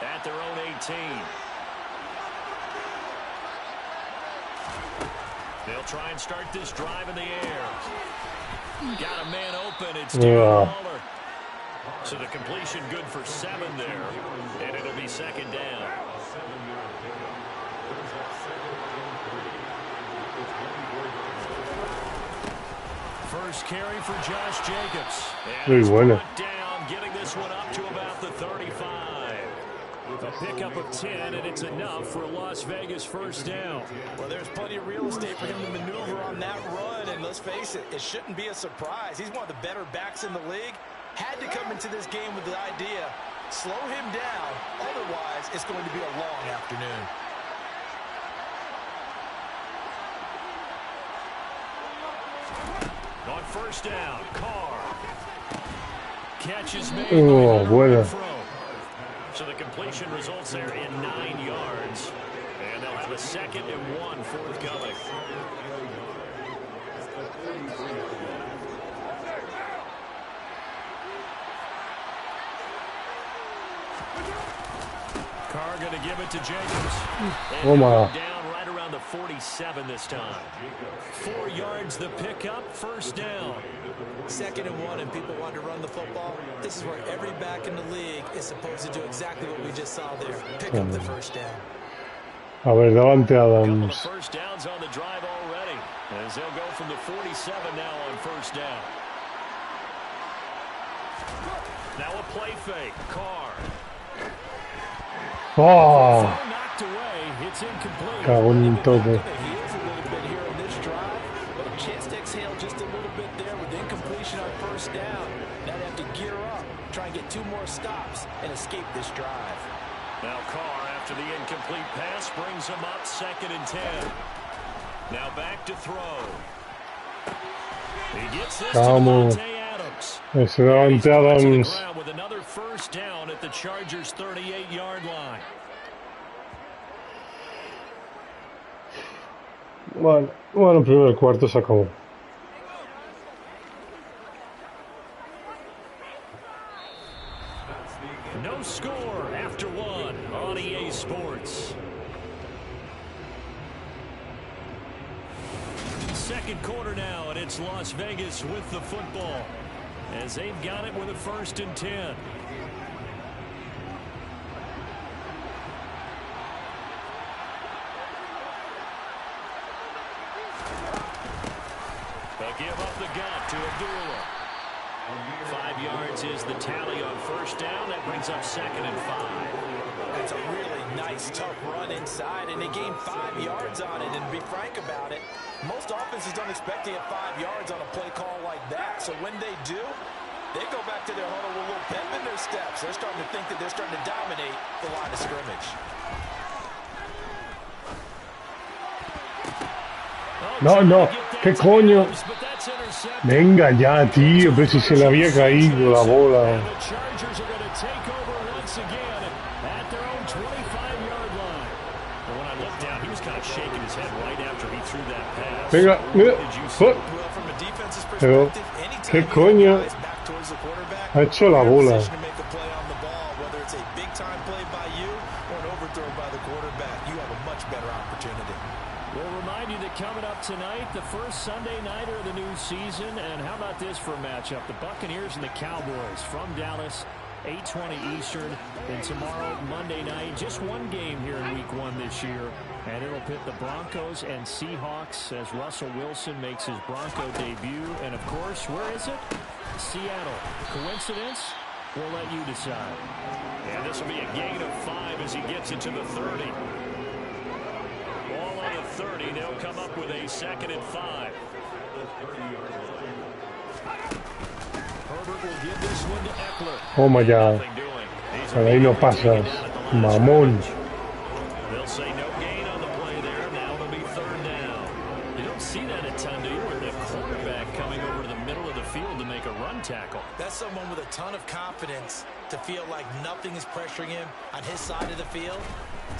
at their own 18. They'll try and start this drive in the air. Got a man open. It's Darren Waller. So the completion good for 7 there. And it'll be 2nd down. First carry for Josh Jacobs. Muy bueno. Down, getting this one up to about the 35. A pickup of 10, and it's enough for a Las Vegas first down. Well, there's plenty of real estate for him to maneuver on that run, and let's face it, it shouldn't be a surprise. He's one of the better backs in the league. Had to come into this game with the idea, slow him down, otherwise it's going to be a long afternoon. On 1st down, Carr. Catch is made. Oh, bueno. So the completion results there in 9 yards. And they'll have a 2nd and 1 forthcoming. Carr going to give it to Jacobs. Oh, my. Down right around the 47 this time. 4 yards the pickup, first down. 2nd and 1, and people want to run the football. This is where every back in the league is supposed to do exactly what we just saw there. Pick up the first down. A ver, Davante Adams. First downs on the drive already, as they'll go from the 47 now on first down. Now a play fake. Carr. Oh, Knocked away. It's incomplete. cago en todo. He is a little bit here in this drive, but a chance to exhale just a little bit there with incompletion on first down. Now they have to gear up, try and get 2 more stops, and escape this drive. Now Carr, after the incomplete pass, brings him up 2nd and 10. Now back to throw. He gets this to Davante Adams. Ese Davante Adams. With another first down at the Chargers' 38-yard line. Bueno, primer cuarto se acabó. No score after 1 on EA Sports. 2nd quarter now, and it's Las Vegas with the football, as they've got it with a 1st and 10. They'll give up the gut to Abdullah. 5 yards is the tally on first down. That brings up 2nd and 5. That's a really nice, tough run inside, and they gained 5 yards on it. And to be frank about it, most offenses don't expect to get 5 yards on a play call like that. So when they do, they go back to their huddle with a little pep in their steps. They're starting to think that they're starting to dominate the line of scrimmage. No, ¿qué coño? Venga ya, tío, pero si se le había caído la bola. Venga, mira. Pero, ¿qué coño? Ha hecho la bola. Coming up tonight, the first Sunday nighter of the new season. And how about this for a matchup? The Buccaneers and the Cowboys from Dallas, 8:20 Eastern. And tomorrow, Monday night, just one game here in week 1 this year. And it'll pit the Broncos and Seahawks as Russell Wilson makes his Bronco debut. And of course, where is it? Seattle. Coincidence? We'll let you decide. And this will be a gain of 5 as he gets it to the 30. 30, they'll come up with a 2nd and 5. Herbert will give this one to Eckler. Oh my God. Por ahí no pasas, mamón. They'll say no gain on the play there. Now it'll be 3rd down. You don't see that a ton, do you? Where the quarterback coming over to the middle of the field to make a run tackle. That's someone with a ton of confidence to feel like nothing is pressuring him on his side of the field.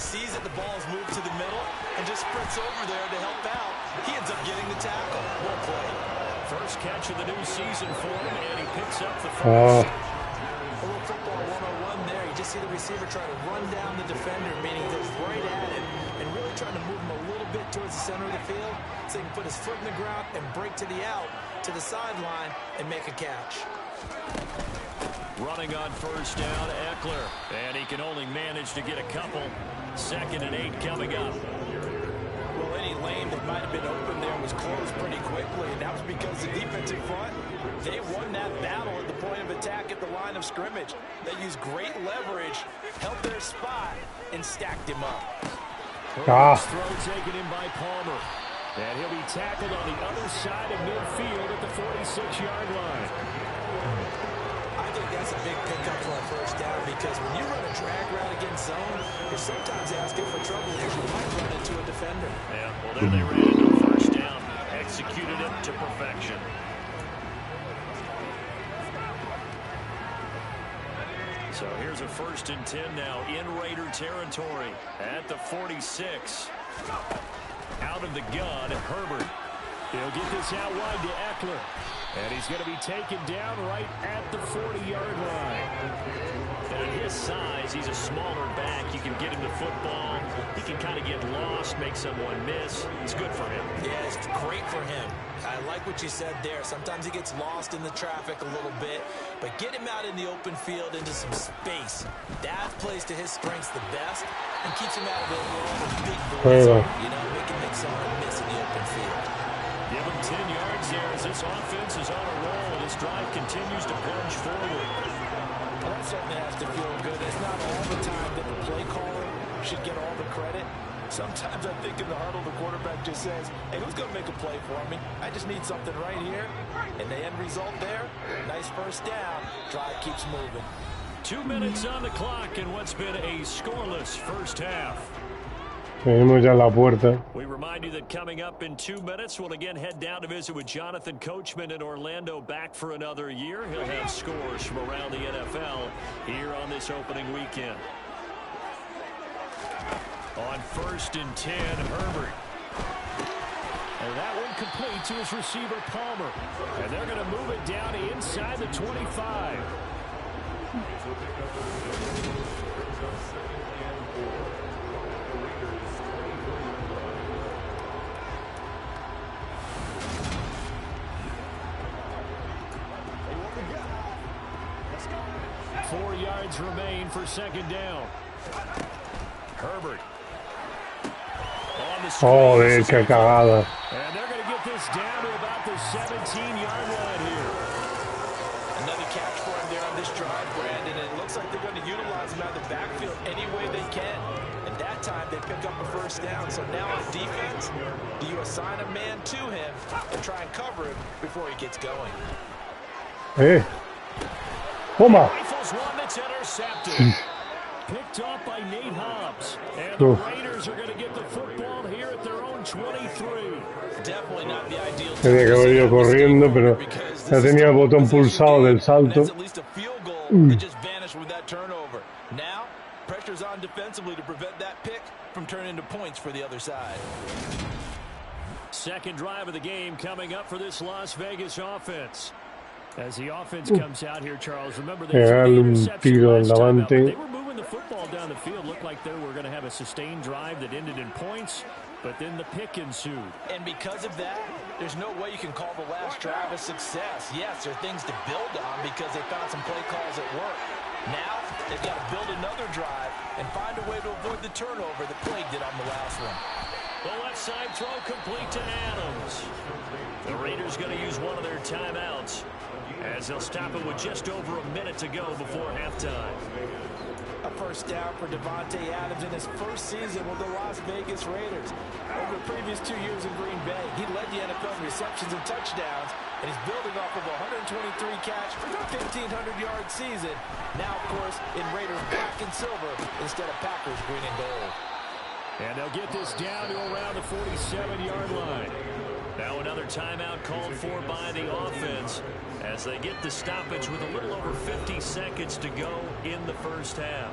Sees that the ball is moved to the middle and just sprints over there to help out. He ends up getting the tackle. Well played. First catch of the new season for him, and he picks up the first. A little football 101 there. You just see the receiver trying to run down the defender, meaning goes right at him and really trying to move him a little bit towards the center of the field so he can put his foot in the ground and break to the out, to the sideline, and make a catch. Running on first down, Eckler. And he can only manage to get a couple. 2nd and 8 coming up. Well, any lane that might have been open there was closed pretty quickly, and that was because the defensive front, they won that battle at the point of attack at the line of scrimmage. They used great leverage, held their spot, and stacked him up. Throw taken in by Palmer. And he'll be tackled on the other side of midfield at the 46-yard line. I think that's a big pickup for a first down because when you run a drag route against zone, you're sometimes asking for trouble because you might run into a defender. Yeah, well, there they ran into a first down. Executed it to perfection. So here's a 1st and 10 now in Raider territory at the 46. Out of the gun, Herbert. He'll get this out wide to Eckler. And he's going to be taken down right at the 40-yard line. And at his size, he's a smaller back. You can get him the football. He can kind of get lost, make someone miss. It's good for him. Yeah, it's great for him. I like what you said there. Sometimes he gets lost in the traffic a little bit, but get him out in the open field into some space. That plays to his strengths the best and keeps him out of the big boys. You know, make someone miss in the open field. Give him 10 yards there as this offense is on a roll and this drive continues to plunge forward. Well, that certainly has to feel good. It's not all the time that the play caller should get all the credit. Sometimes I think in the huddle, the quarterback just says, hey, who's going to make a play for me? I just need something right here. And the end result there, nice first down. Drive keeps moving. 2 minutes on the clock in what's been a scoreless first half. Tenemos ya la puerta. We remind you that coming up in 2 minutes, we'll again head down to visit with Jonathan Coachman in Orlando, back for another year. He'll have scores from around the NFL here on this opening weekend. On 1st and 10, Herbert. And that one complete to his receiver, Palmer. And they're going to move it down inside the 25. 4 yards remain for second down. Herbert. Joder, qué cagada. And they're going to get this down to about the 17-yard line here. Another catch for him there on this drive, Brandon. And it looks like they're going to utilize him out of the backfield any way they can. And that time they pick up a first down. So now on defense, do you assign a man to him and try and cover him before he gets going? Hey. Toma. Rifles one that's intercepted. Picked off by Nate Hobbs. And the Raiders are going to get the football here at their own 23. Definitely not the ideal. Tenía que haber ido corriendo, pero ya tenía el botón pulsado del salto. At least a field goal that just vanished with that turnover. Now, pressure's on defensively to prevent that pick from turning into points for the other side. Second drive of the game coming up for this Las Vegas offense. As the offense comes out here, Charles, remember they were moving the football down the field. Looked like they were going to have a sustained drive that ended in points, but then the pick ensued. And because of that, there's no way you can call the last drive a success. Yes, there are things to build on because they found some play calls at work. Now, they've got to build another drive and find a way to avoid the turnover that plagued it on the last one. The left side throw complete to Adams. The Raiders going to use one of their timeouts as they'll stop it with just over a minute to go before halftime. A first down for Davante Adams in his first season with the Las Vegas Raiders. Over the previous 2 years in Green Bay, he led the NFL in receptions and touchdowns, and he's building off of a 123-catch, 1,500-yard season. Now, of course, in Raiders black and silver instead of Packers green and gold. And they'll get this down to around the 47-yard line. Now another timeout called for by the offense as they get the stoppage with a little over 50 seconds to go in the first half.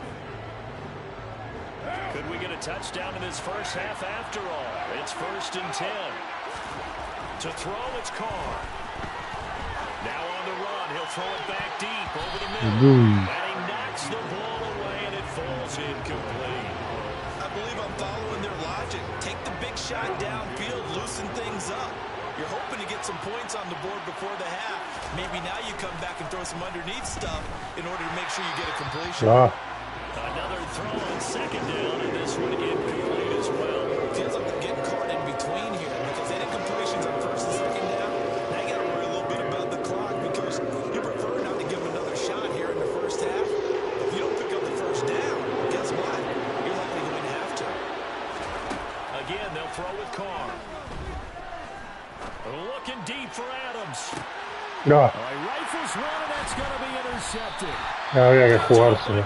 Could we get a touchdown in this first half after all? It's 1st and 10. To throw, it's Carr. Now on the run, he'll throw it back deep over the middle. And he knocks the ball away, and it falls incomplete. I believe I'm following their logic. Take the big shot downfield, loosen things up. You're hoping to get some points on the board before the half. Maybe now you come back and throw some underneath stuff in order to make sure you get a completion. Another throw on second down, and this one incomplete as well. Feels like they're getting caught in between here because any completions on first and second down, now you got to worry a little bit about the clock because you prefer not to give another shot here in the first half. If you don't pick up the first down, guess what? You're likely going to have to. Again, they'll throw with Carr. Looking deep for Adams. No. Rifles one, and that's going to be intercepted. Había que jugárselo.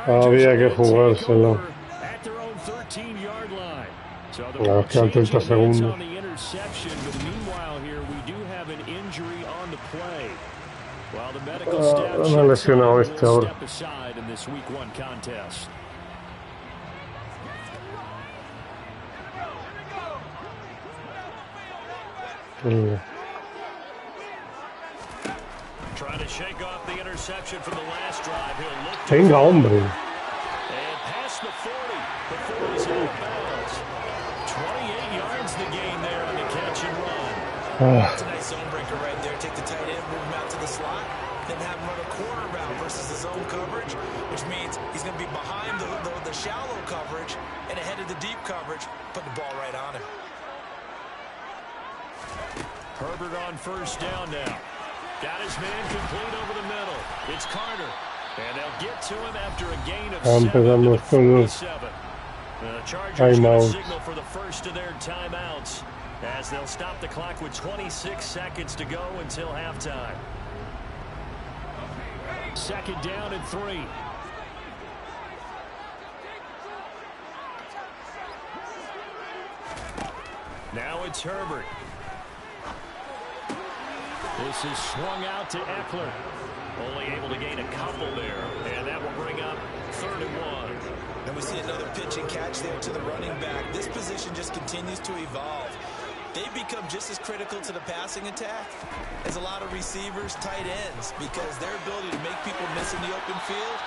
Había que jugárselo. At their own 13-yard line. So Nos quedan 30 segundos. on the interception, but meanwhile here we do have an injury on the play. While the medical staff will step aside in this week 1 contest. to shake off the interception from the last drive. He'll look to Venga, hombre. and past the 40 before he's out of bounds. 28 yards the gain there on the catch and run. That's a nice zone breaker right there. Take the tight end, move him out to the slot, then have him run a corner route versus the zone coverage, which means he's going to be behind the shallow coverage and ahead of the deep coverage, putting the ball right on him. Herbert on first down now. Got his man complete over the middle. It's Carter. And they'll get to him after a gain of 7 to 47. The Chargers going to signal for the first of their timeouts as they'll stop the clock with 26 seconds to go until halftime. Second down and 3. Now it's Herbert. This is swung out to Eckler. Only able to gain a couple there, and that will bring up 3rd and 1. And we see another pitch and catch there to the running back. This position just continues to evolve. They've become just as critical to the passing attack as a lot of receivers, tight ends, because their ability to make people miss in the open field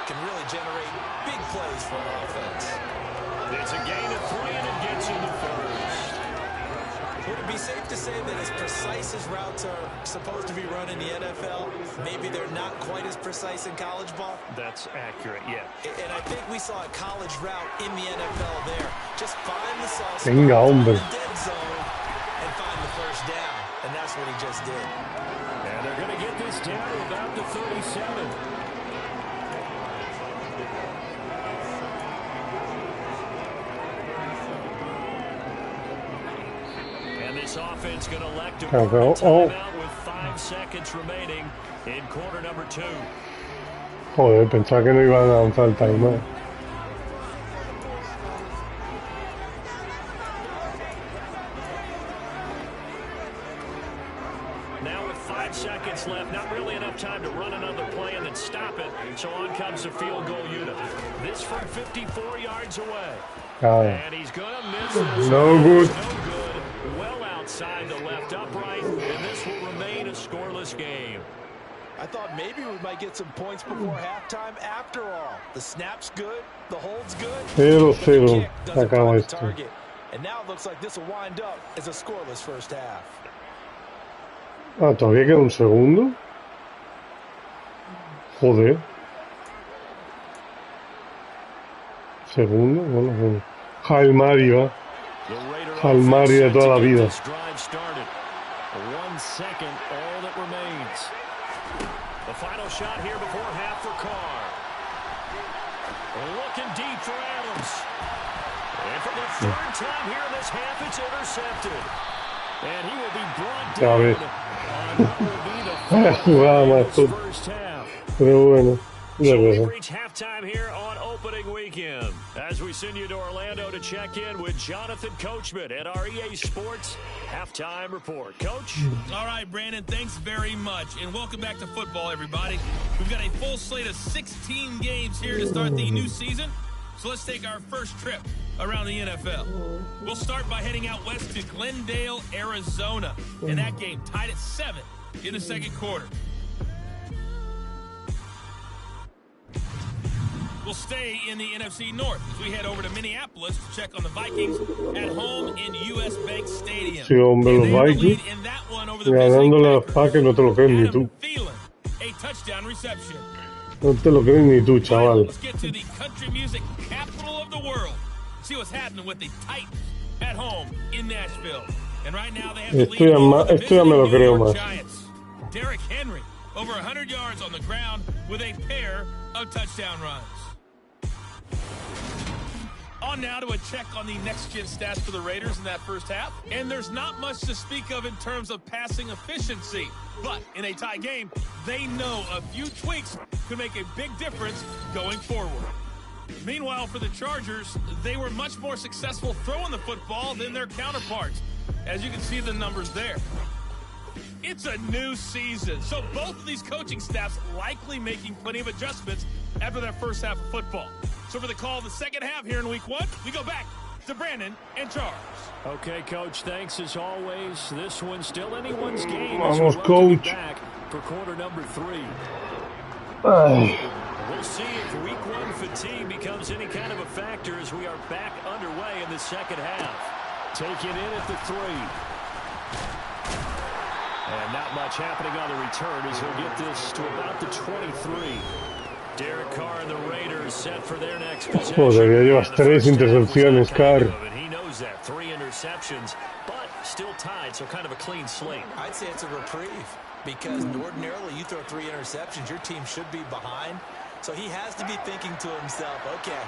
can really generate big plays for an offense. It's a gain of 3, and it gets in the first. Would it be safe to say that as precise as routes are supposed to be run in the NFL, maybe they're not quite as precise in college ball? That's accurate, yeah. And I think we saw a college route in the NFL there. Just find the soft spot, Venga, hombre. the dead zone, and find the first down. And that's what he just did. And they're going to get this down to about the 37. This offense going to elect to burn a timeout with 5 seconds remaining in quarter number 2. Joder, pensaba que no iban a lanzar el timeout. Now with 5 seconds left, not really enough time to run another play and then stop it. So on comes the field goal unit. This from 54 yards away. And he's going to miss this. No good. No good. Well outside the left upright, and this will remain a scoreless game. I thought maybe we might get some points before halftime. After all, the snap's good, the hold's good. 0-0. Acaba esto. And now it looks like this will wind up as a scoreless first half. Ah, todavía queda un segundo. Joder. Segundo, bueno. Hail Mary va. Hail Mary de toda la vida. 1 second, all that remains. The final shot here before half for Carr. Looking deep for Adams. And for the 3rd time here in this half, it's intercepted. And he will be brought down on what will be the first half. Pero bueno. So we've reached halftime here on opening weekend as we send you to Orlando to check in with Jonathan Coachman at our EA Sports Halftime Report. Coach? All right, Brandon, thanks very much. And welcome back to football, everybody. We've got a full slate of 16 games here to start the new season. So let's take our first trip around the NFL. We'll start by heading out west to Glendale, Arizona. And that game tied at 7 in the second quarter. We'll stay in the NFC North as we head over to Minneapolis to check on the Vikings at home in US Bank Stadium. Sí, hombre, los Vikings ganándole a los Packers, no te lo crees ni tú. A touchdown reception. No te lo crees ni tú, chaval. Let's get to the country music capital of the world. See what's happening with the Titans at home in Nashville. And right now they have the lead. Esto ya me lo creo más. Derrick Henry over 100 yards on the ground with a pair of touchdown runs. On now to a check on the next-gen stats for the Raiders in that first half. And there's not much to speak of in terms of passing efficiency. But in a tie game, they know a few tweaks could make a big difference going forward. Meanwhile, for the Chargers, they were much more successful throwing the football than their counterparts. As you can see the numbers there. It's a new season, so both of these coaching staffs likely making plenty of adjustments after that first half of football. So for the call of the second half here in week 1, we go back to Brandon and Charles. Okay, Coach, thanks as always. This one's still anyone's game. Vamos, Coach. for quarter number 3. Ay. We'll see if week 1 fatigue becomes any kind of a factor as we are back underway in the second half. Taken in at the 3. And not much happening on the return as he'll get this to about the 23. Derek Carr and the Raiders set for their next possession. Joder, ya llevas 3 intercepciones, Carr. He knows that. 3 interceptions, but still tied, so kind of a clean slate. I'd say it's a reprieve because ordinarily you throw 3 interceptions, your team should be behind. So he has to be thinking to himself, okay,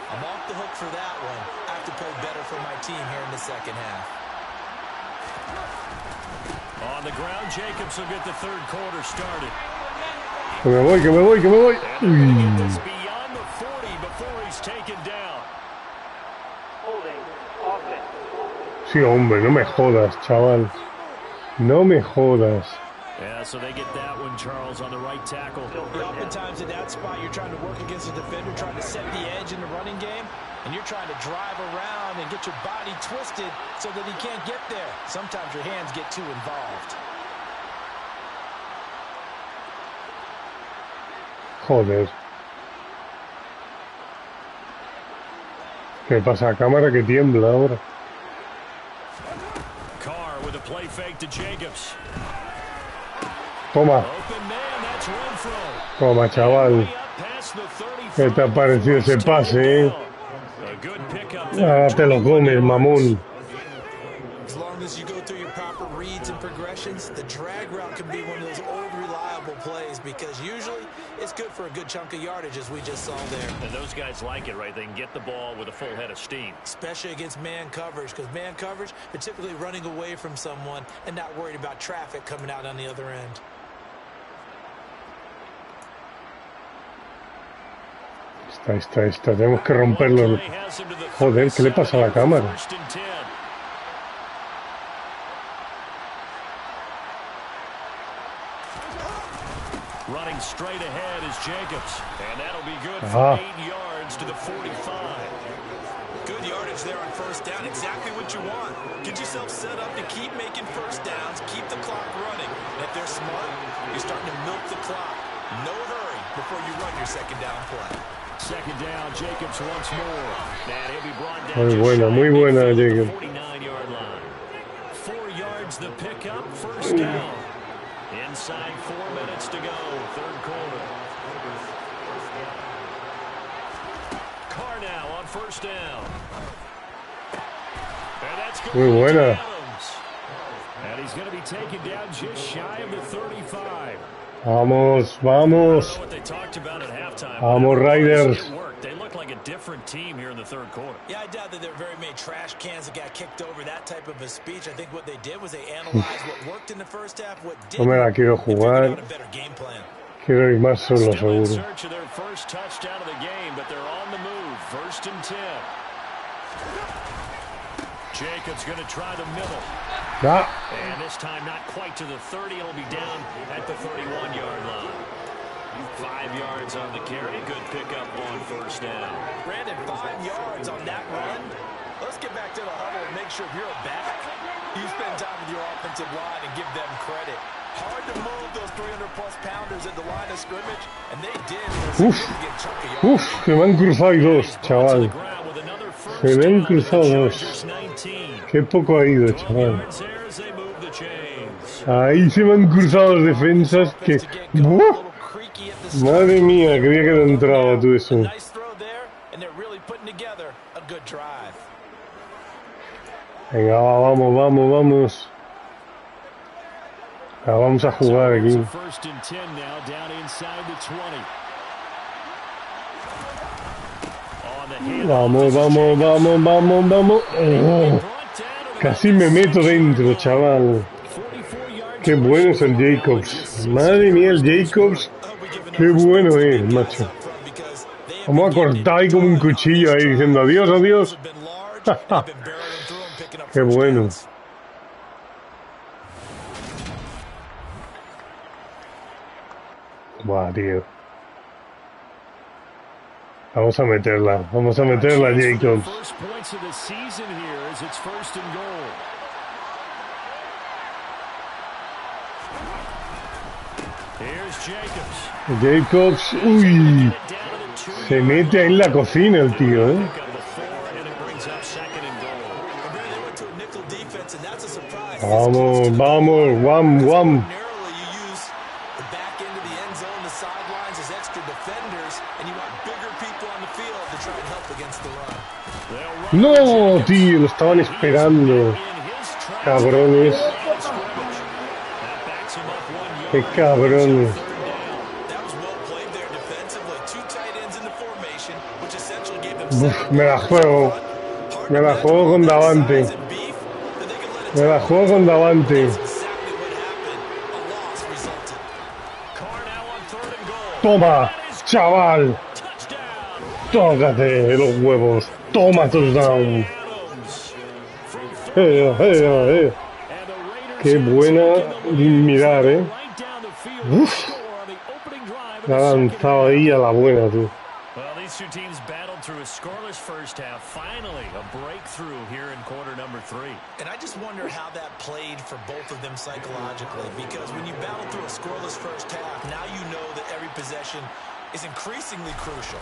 I'm off the hook for that one. I have to play better for my team here in the second half. On the ground, Jacobs will get the third quarter started. Que me voy, que me voy, que me voy. Get this beyond the 40 before he's taken down. Sí, hombre, no me jodas, chaval. No me jodas. Yeah, so they get that one, Charles, on the right tackle. Oftentimes in that spot, you're trying to work against a defender, trying to set the edge in the running game, and you're trying to drive around and get your body twisted so that he can't get there. Sometimes your hands get too involved. Joder. ¿Qué pasa? Cámara que tiembla ahora. Carr with a play fake to Jacobs. Toma. Open man, that's Renfro. Toma, chaval. Way up past the 35. ¿Qué te ha parecido ese pase, A good pickup there. Ah, te lo comes, mamón. As long as you go through your proper reads and progressions, the drag route can be one of those old reliable plays because usually it's good for a good chunk of yardage as we just saw there. And those guys like it, right? They can get the ball with a full head of steam. Especially against man coverage because man coverage, they're typically running away from someone and not worried about traffic coming out on the other end. Está. Tenemos que romperlo. Joder, ¿qué le pasa a la cámara? Running straight ahead is Jacobs. And that'll be good for 8 yards to the 45. Good yardage there on first down. Exactly what you want. Get yourself set up to keep making first downs, keep the clock running. And if they're smart, you're starting to milk the clock. No hurry before you run your second down play. Second down, Jacobs once more. And he'll be brought down Muy buena, Jacob. 49-yard line. 4 yards the pickup, first down. Inside 4 minutes to go, third quarter. Carr now on first down. And that's going Muy buena. Adams. And he's going to be taken down just shy of the 35. Vamos, vamos. Vamos, Riders. They look like a different team here in the third quarter. Yeah, I doubt that there are very many trash cans that got kicked over that type of a speech. I think what they did was they analyzed what worked in the first half, what didn't. No me la quiero jugar. Quiero ir más solo, seguro. Search of their first touchdown of the game, but they're on the move. First and 10. Jacobs going to try the middle. Ah. And this time not quite to the 30. It'll be down at the 31-yard line. 5 yards on the carry. Good pickup on first down. Brandon, 5 yards on that run. Let's get back to the huddle and make sure if you're a back, you spend time with your offensive line and give them credit. Hard to move those 300-plus pounders at the line of scrimmage, and they did. Se me han cruzado dos, chaval. Se me han cruzado dos. Qué poco ha ido, chaval. Ahí se me han cruzado las defensas que... ¡Buah! Madre mía, creía que no entraba tú eso. Venga, vamos. Vamos a jugar aquí. Vamos. Oh, casi me meto dentro, chaval. Qué bueno es el Jacobs. Madre mía, el Jacobs. Qué bueno es, macho. Vamos a cortar ahí como un cuchillo ahí diciendo adiós. Qué bueno. Buah, tío. Vamos a meterla, Jacobs. Jacobs, uy, se mete en la cocina el tío, ¿eh? Vamos, vamos, guam. No, tío, lo estaban esperando. Cabrones. Qué cabrones. Uf, me la juego. Me la juego con Davante. Me la juego con Davante. Toma, chaval. Tócate los huevos. Toma touchdown. Qué buena mirar, Uf. La ha lanzado ahí a la buena, tú. These two teams battled through a scoreless first half. Finally, a breakthrough here in quarter number 3. And I just wonder how that played for both of them psychologically, because when you battle through a scoreless first half, now you know that every possession is increasingly crucial.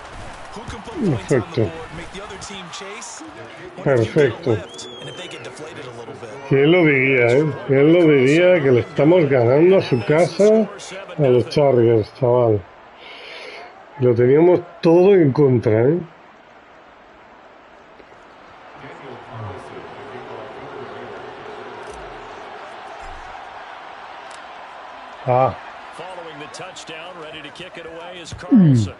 Who can put points on the board, make the other team chase? Perfecto. And if they get deflated a little bit. ¿Quién lo diría, ¿Quién lo diría que le estamos ganando a su casa a los Chargers, chaval? Lo teníamos todo en contra, Ah. Following the touchdown, ready to kick it away is Carlson.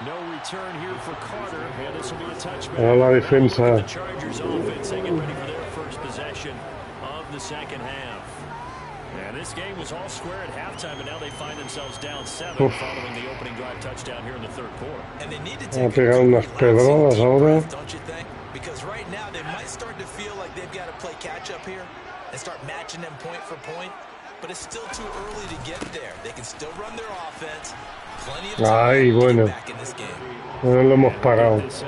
No return here for Carter, and this will be a touchback. Ahora la defensa. The Chargers offense, they get ready for their first possession of the second half. And this game was all square at halftime, and now they find themselves down 7 following the opening drive touchdown here in the third quarter. And they need to take unas pedradas ahora. Don't you think? Because right now they might start to feel like they've got to play catch up here and start matching them point for point, but it's still too early to get there. They can still run their offense. Plenty of time to get back in this game. No lo hemos parado. It's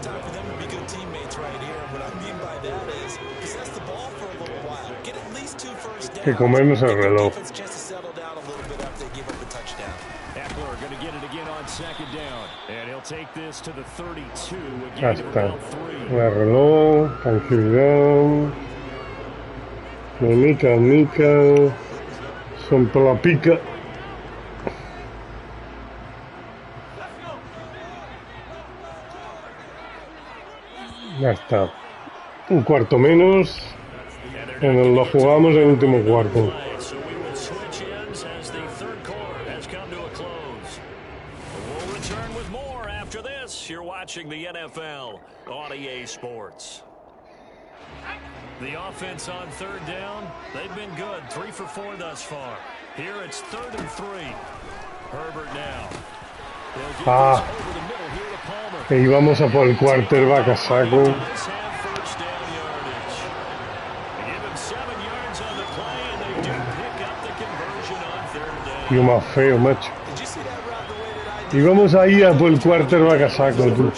time for them to be good teammates right here. What I mean by that is possess the ball for a little while. Get at least 2 first downs. Que comernos el reloj. Chance to settle down a little bit after they give up the touchdown. Eckler going to get it again on second down. And he'll take this to the 32. Ya está. El reloj, tranquilidad. Mica. Son por la pica. Ya está. Un cuarto menos. Lo jugamos en el último cuarto. You're watching the NFL on EA Sports. The offense on third down, they've been good. 3 for 4 thus far. Here it's 3rd and 3. Herbert now. Que íbamos a por el quarterback a saco. Tío más feo, macho. Íbamos ahí a por el quarterback a saco, tú.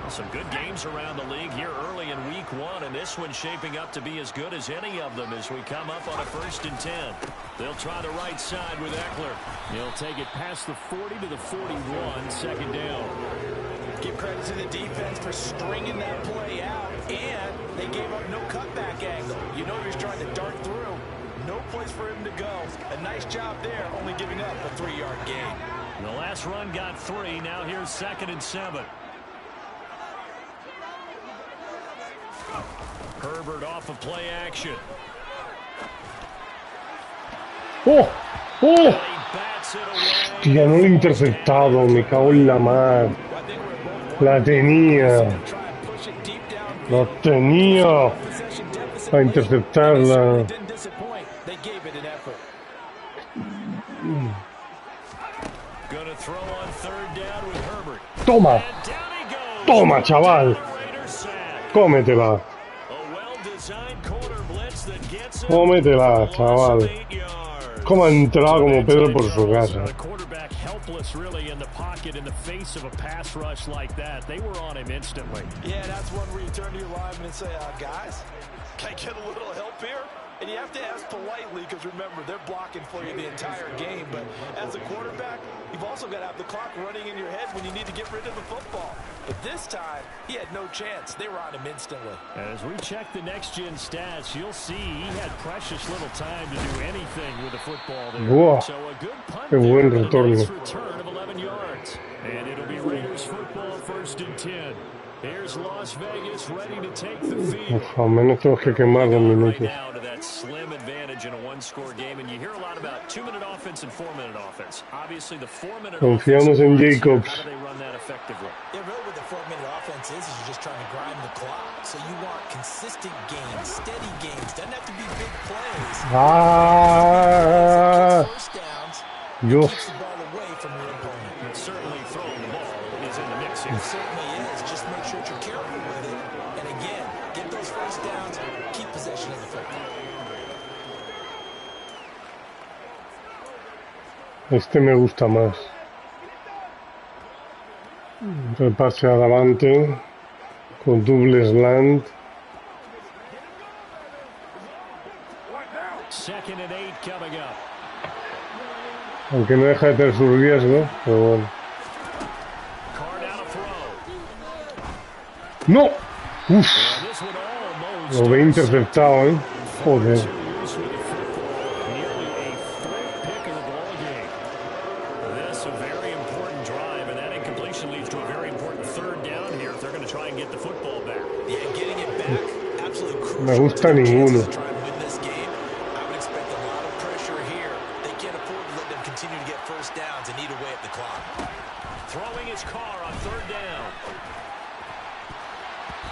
Some good games around the league here early in week 1, and this one's shaping up to be as good as any of them as we come up on a 1st and 10. They'll try the right side with Eckler. He'll take it past the 40 to the 41, second down. Give credit to the defense for stringing that play out, and they gave up no cutback angle. You know he's trying to dart through. No place for him to go. A nice job there, only giving up a 3-yard gain. The last run got 3. Now here's 2nd and 7. Herbert off of play action. ¡Oh! Hostia, no lo he interceptado. Me cago en la mar. La tenía. La tenía. Para interceptarla. Toma. Toma, chaval. Cómetela. Cómetela, chaval. Como ha entrado como Pedro por su casa. Helpless really in the pocket in the face of a pass rush like that. They were on him instantly. Yeah, that's one where you turn to your lineman and say, guys, can I get a little help here? And you have to ask politely because, remember, they're blocking for you the entire game. But as a quarterback, you've also got to have the clock running in your head when you need to get rid of the football. But this time, he had no chance. They were on him instantly. As we check the next-gen stats, you'll see he had precious little time to do anything with the football there. Wow. So a good punt Qué buen retorno. nice return of 11 yards. And it'll be Raiders football 1st and 10. Here's Las Vegas ready to take the field. Al menos tenemos que quemar 2 minutos. Now to that slim advantage in a one-score game, and you hear a lot about 2-minute offense and 4-minute offense. Obviously, the 4-minute Confiamos en Jacobs. How do they run that effectively? Yeah, really what the 4-minute offense is you're just trying to grind the clock. So you want consistent gains, steady gains. Doesn't have to be big plays. First downs. Dios. Keeps the ball away from your opponent. Certainly throwing the ball is in the mix here. It certainly is. Just make sure you're careful with it. And again, get those first downs, keep possession of the football. Este me gusta más. Repase adelante con double slant. 2nd and 8 coming up. Aunque no deja de tener su riesgo, pero bueno. ¡No! ¡Uf! Lo ve interceptado, ¿eh? Joder. Me gusta ninguno.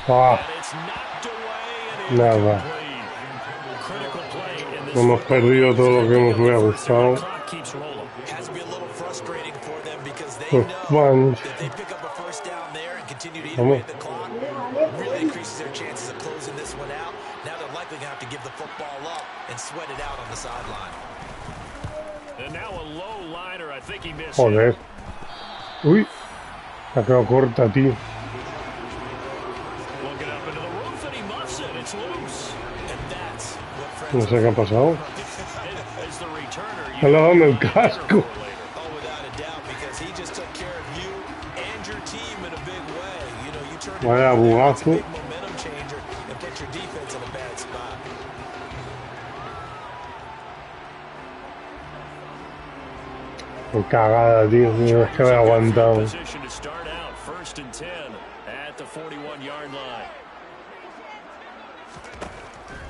Ah, nada. No hemos perdido todo lo que nos hubiera gustado. Los punch. Vamos. Joder. Uy. Se ha quedado corta, tío. No sé qué ha pasado. Me ha lavado el casco. Vaya bugazo. Qué cagada, tío. Es que me he aguantado.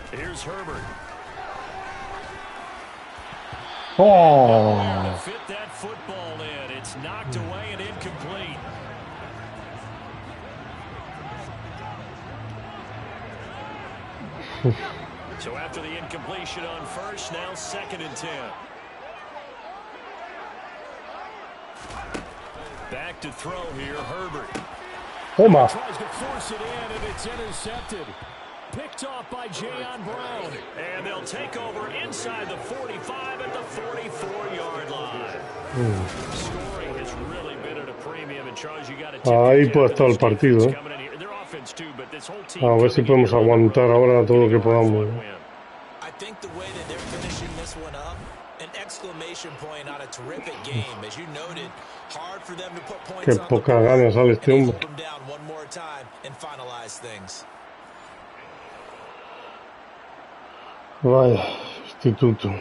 Here's Herbert. Oh. To fit that football in. It's knocked away and incomplete. So after the incompletion on first, now 2nd and 10. Back to throw here, Herbert. Toma. Tries to force it in, and it's intercepted. Picked off by Jayon Brown. And they'll take over inside the 45 at the 44-yard line. Scoring has really been at a premium. And Charles, you got to Ahí puede estar el partido. A ver si podemos aguantar ahora todo lo que podamos. I think the way that they're finishing this one up, an exclamation point on a terrific game. As you noted, hard for them to put points Qué poca ganas sale este hombre. them down one more time and finalize things. Vaya, instituto.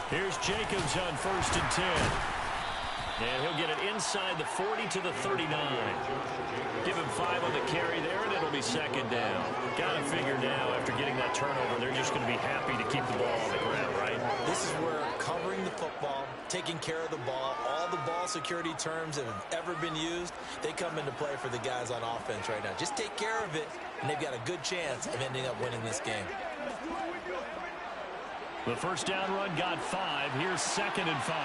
Here's Jacobs on 1st and 10. And he'll get it inside the 40 to the 39. Give him 5 on the carry there, and it'll be 2nd down. Got to figure now, after getting that turnover, they're just going to be happy to keep the ball on the ground, right? This is where covering the football, taking care of the ball, all the ball security terms that have ever been used, they come into play for the guys on offense right now. Just take care of it, and they've got a good chance of ending up winning this game. The first down run got 5. Here's 2nd and 5.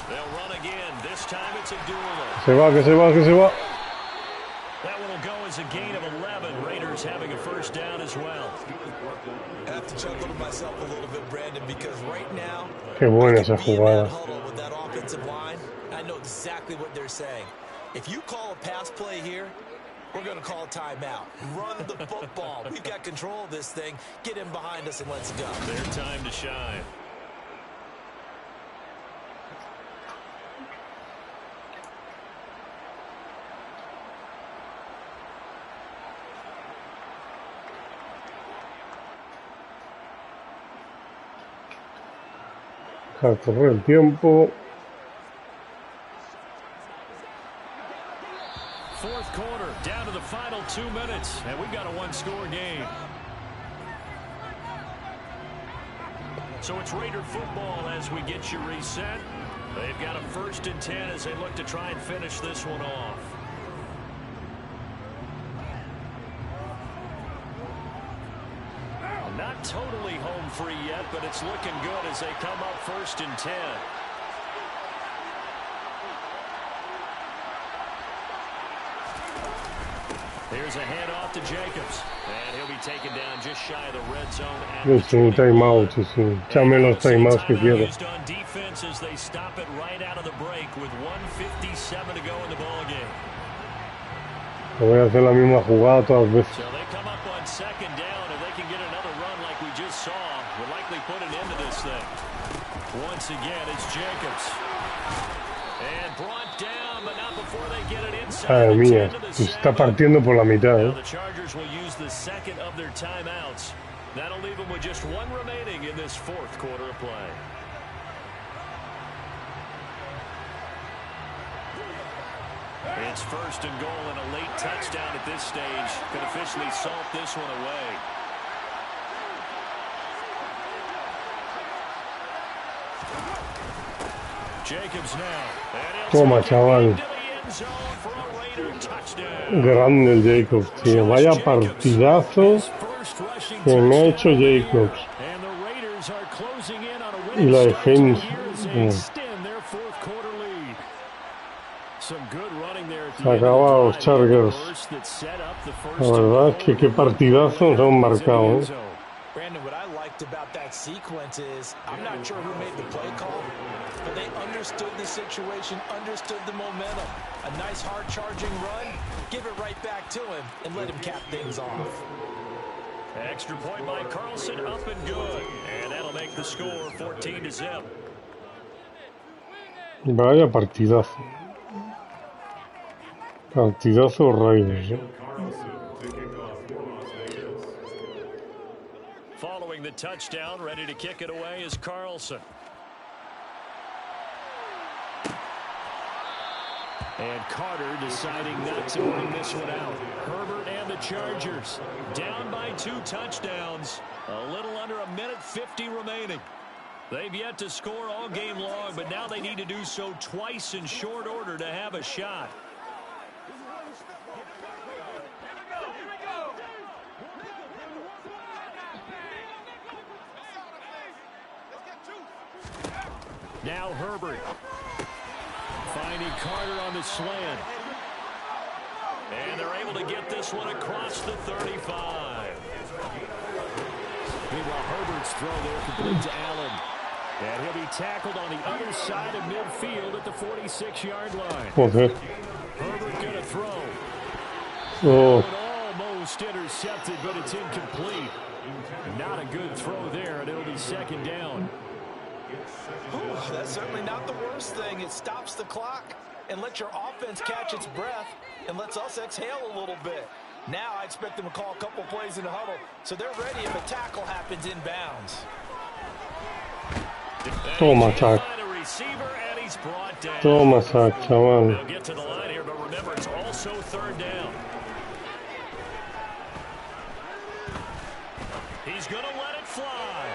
They'll run again. This time it's a dueler. Se va, que se va, que se va. That one will go as a gain of 11. Raiders having a first down as well. I have to chuckle to myself a little bit, Brandon, because right now, Qué buena esa jugada. with that offensive line, I know exactly what they're saying. If you call a pass play here, we're going to call a timeout. Run the football. We've got control of this thing. Get him behind us and let's go. Their time to shine. A correr el tiempo. Fourth quarter, down to the final 2 minutes, and we've got a one-score game. So it's Raider football as we get you reset. They've got a 1st and 10 as they look to try and finish this one off. Not totally home free yet, but it's looking good as they come up 1st and 10. Here's a handoff to Jacobs, and he'll be taken down just shy of the red zone. Un timeout, sí. Échame los timeouts que quiero. Used on defense as they stop it right out of the break with 1:57 to go in the ball game. Voy a hacer la misma jugada todas las veces. So they come up on 2nd down. If they can get another run like we just saw, we'll likely put an end to this thing. Once again, it's Jacobs. And brought down, but not before they get it inside. Madre mía, se está partiendo por la mitad, Now the Chargers will use the 2nd of their timeouts. That'll leave them with just 1 remaining in this 4th quarter of play. It's 1st and goal, and a late touchdown at this stage could officially salt this one away. Jacobs now. Toma, chaval. Grande el Jacobs, tío. Vaya partidazo que me ha hecho Jacobs. Y la defensa. Se acaban los Chargers. La verdad es que qué partidazo nos han marcado, ¿eh? Brandon, what I liked about that sequence is I'm not sure who made the play call, but they understood the situation, understood the momentum. A nice hard-charging run, give it right back to him, and let him cap things off. Extra point by Carlson, up and good. And that'll make the score 14-0. Vaya partidazo. Partidazo Raiders, ¿eh? Following the touchdown, ready to kick it away is Carlson. And Carter deciding not to bring this one out. Herbert and the Chargers down by 2 touchdowns. A little under 1:50 remaining. They've yet to score all game long, but now they need to do so twice in short order to have a shot. Now Herbert finding Carter on the slant. And they're able to get this one across the 35. Meanwhile, Herbert's throw there complete to Allen. And he'll be tackled on the other side of midfield at the 46-yard line. Okay. Herbert going to throw. Oh. Almost intercepted, but it's incomplete. Not a good throw there, and it'll be 2nd down. Ooh, that's certainly not the worst thing. It stops the clock and lets your offense catch its breath and lets us exhale a little bit. Now I expect them to call a couple plays in the huddle, so they're ready if a tackle happens inbounds. Toma, sack. Toma, sack, chaval. They'll get to the line here, but remember, it's also 3rd down. He's going to let it fly.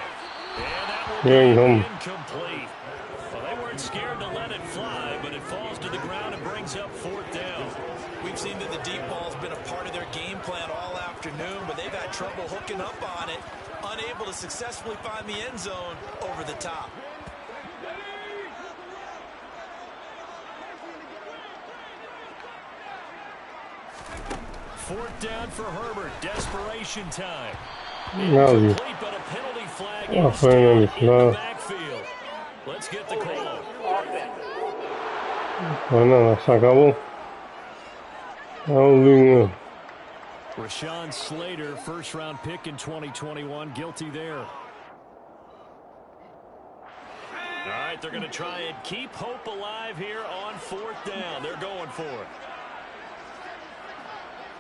And that will be incomplete. Well, they weren't scared to let it fly, but it falls to the ground and brings up 4th down. We've seen that the deep ball's been a part of their game plan all afternoon, but they've had trouble hooking up on it, unable to successfully find the end zone over the top. Fourth down for Herbert. Desperation time. Nadie. Incomplete, but a penalty flag Ah, fue en el in the flag. backfield. Let's get the call. Pues nada, se acabó. Holding. Rashawn Slater, first-round pick in 2021, guilty there. All right, they're going to try and keep hope alive here on 4th down. They're going for it.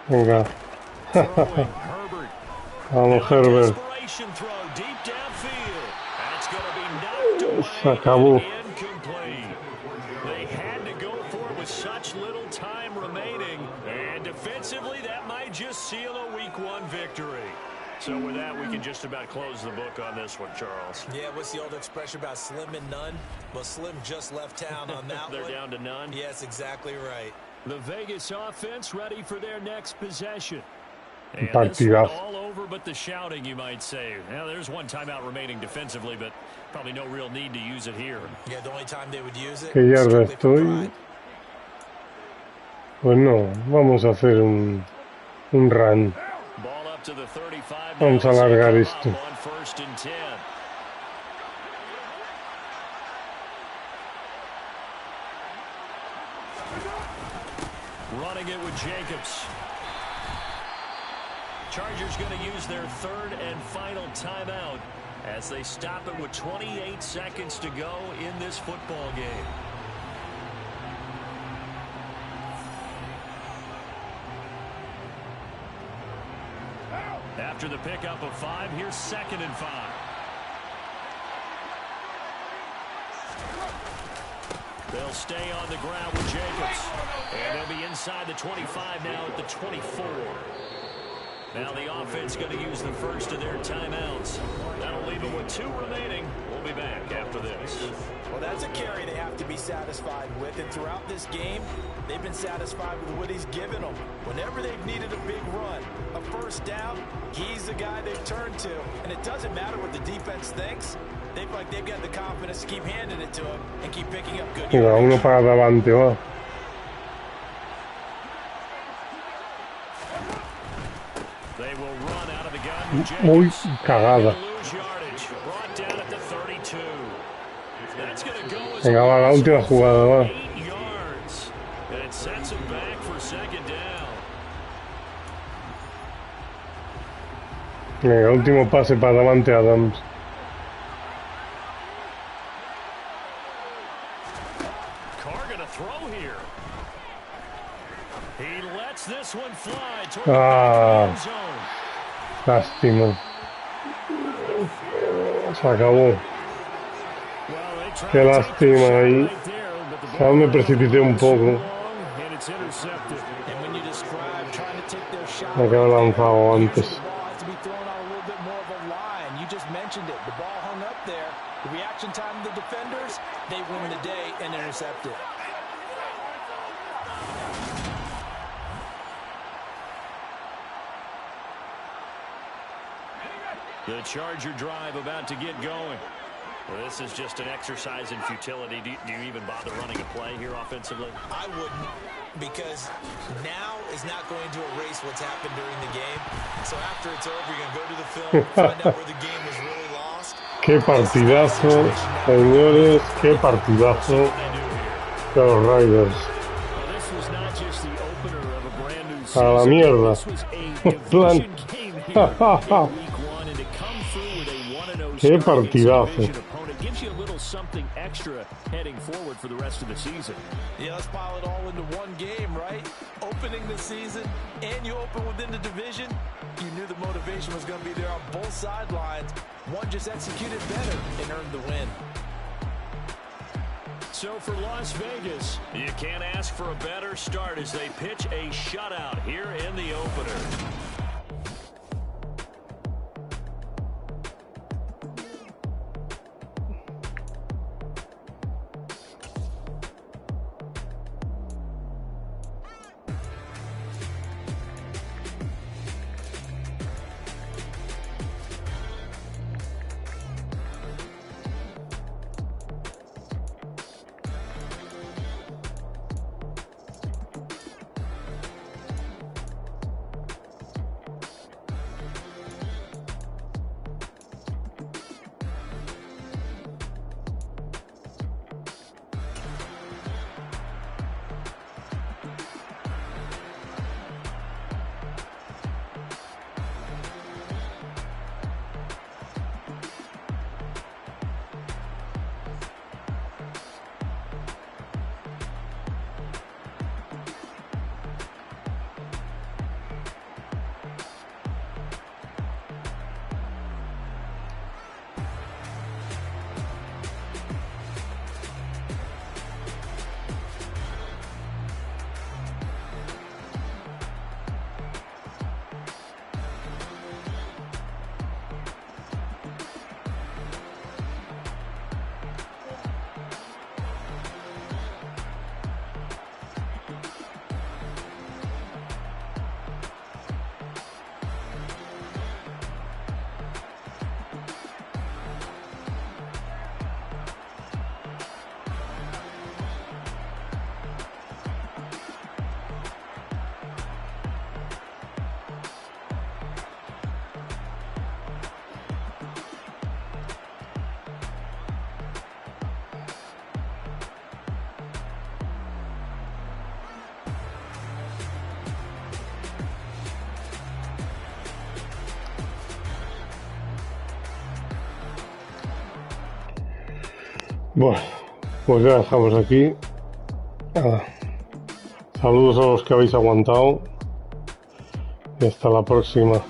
Venga. Throwing, Herbert. Vamos, Herbert. Desperation throw deep downfield. That's going to be knocked away. Se acabó. Incomplete. They had to go for it with such little time remaining. And defensively, that might just seal a Week 1 victory. So with that, we can just about close the book on this one, Charles. Yeah, what's the old expression about slim and none? Well, Slim just left town on that They're one. down to none. Yes, exactly right. The Vegas offense ready for their next possession. And this Partidos. one all over but the shouting, you might say. Now, there's one timeout remaining defensively, but probably no real need to use it here. Yeah, the only time they would use it. ¿Qué yarda strictly for estoy? pride. Pues no, vamos a hacer un run. Ball up to the 35. Vamos a now, alargar come esto. up on 1st and 10. Running it with Jacobs. Chargers going to use their 3rd and final timeout as they stop it with 28 seconds to go in this football game. After the pickup of 5, here's 2nd and 5. They'll stay on the ground with Jacobs. And they'll be inside the 25 now at the 24. Now the offense going to use the first of their timeouts. That'll leave them with 2 remaining. We'll be back after this. Well, that's a carry they have to be satisfied with. And throughout this game, they've been satisfied with what he's given them. Whenever they've needed a big run, a first down, he's the guy they've turned to. And it doesn't matter what the defense thinks. They've got the confidence to keep handing it to him and keep picking up good Venga, uno yards. para adelante, va. They will run out of the gun with Muy Jacobs. cagada. Lose yardage. Brought down at the 32. That's going to go as Venga, va, la última jugada, va. 8 yards. And it sets him back for 2nd down. Venga, último pase para adelante, Adams. Carr going to throw here. He lets this one fly toward Ah. the back of the end zone. Lástima. Se acabó. Well, they tried Qué to take lástima the ahí. shot right there, but the Ya ball me precipité un poco. long, and it's intercepted. And when you describe trying to take their shot, Me quedo lanzado usually antes. the ball has to be thrown on a little bit more of a line. You just mentioned it. The ball hung up there. The reaction time of the defenders, they win the day and intercept it. The Charger drive about to get going. Well, this is just an exercise in futility. Do you even bother running a play here offensively? I wouldn't, because now is not going to erase what's happened during the game. So after it's over, you're going to go to the film, find out where the game was really lost. Qué partidazo, señores, qué partidazo de los Raiders. Well, this was not just the opener of a brand new A la season. mierda. This was a Plan. division game here in week 1, and to come through with a 1-0 Qué start against a partidazo. division opponent gives you a little something extra heading forward for the rest of the season. Yeah, let's pile it all into one game, right? Opening the season, and you open within the division. You knew the motivation was going to be there on both sidelines. One just executed better and earned the win. So for Las Vegas, you can't ask for a better start as they pitch a shutout here in the opener. Bueno, pues ya dejamos aquí. Nada. Saludos a los que habéis aguantado y hasta la próxima.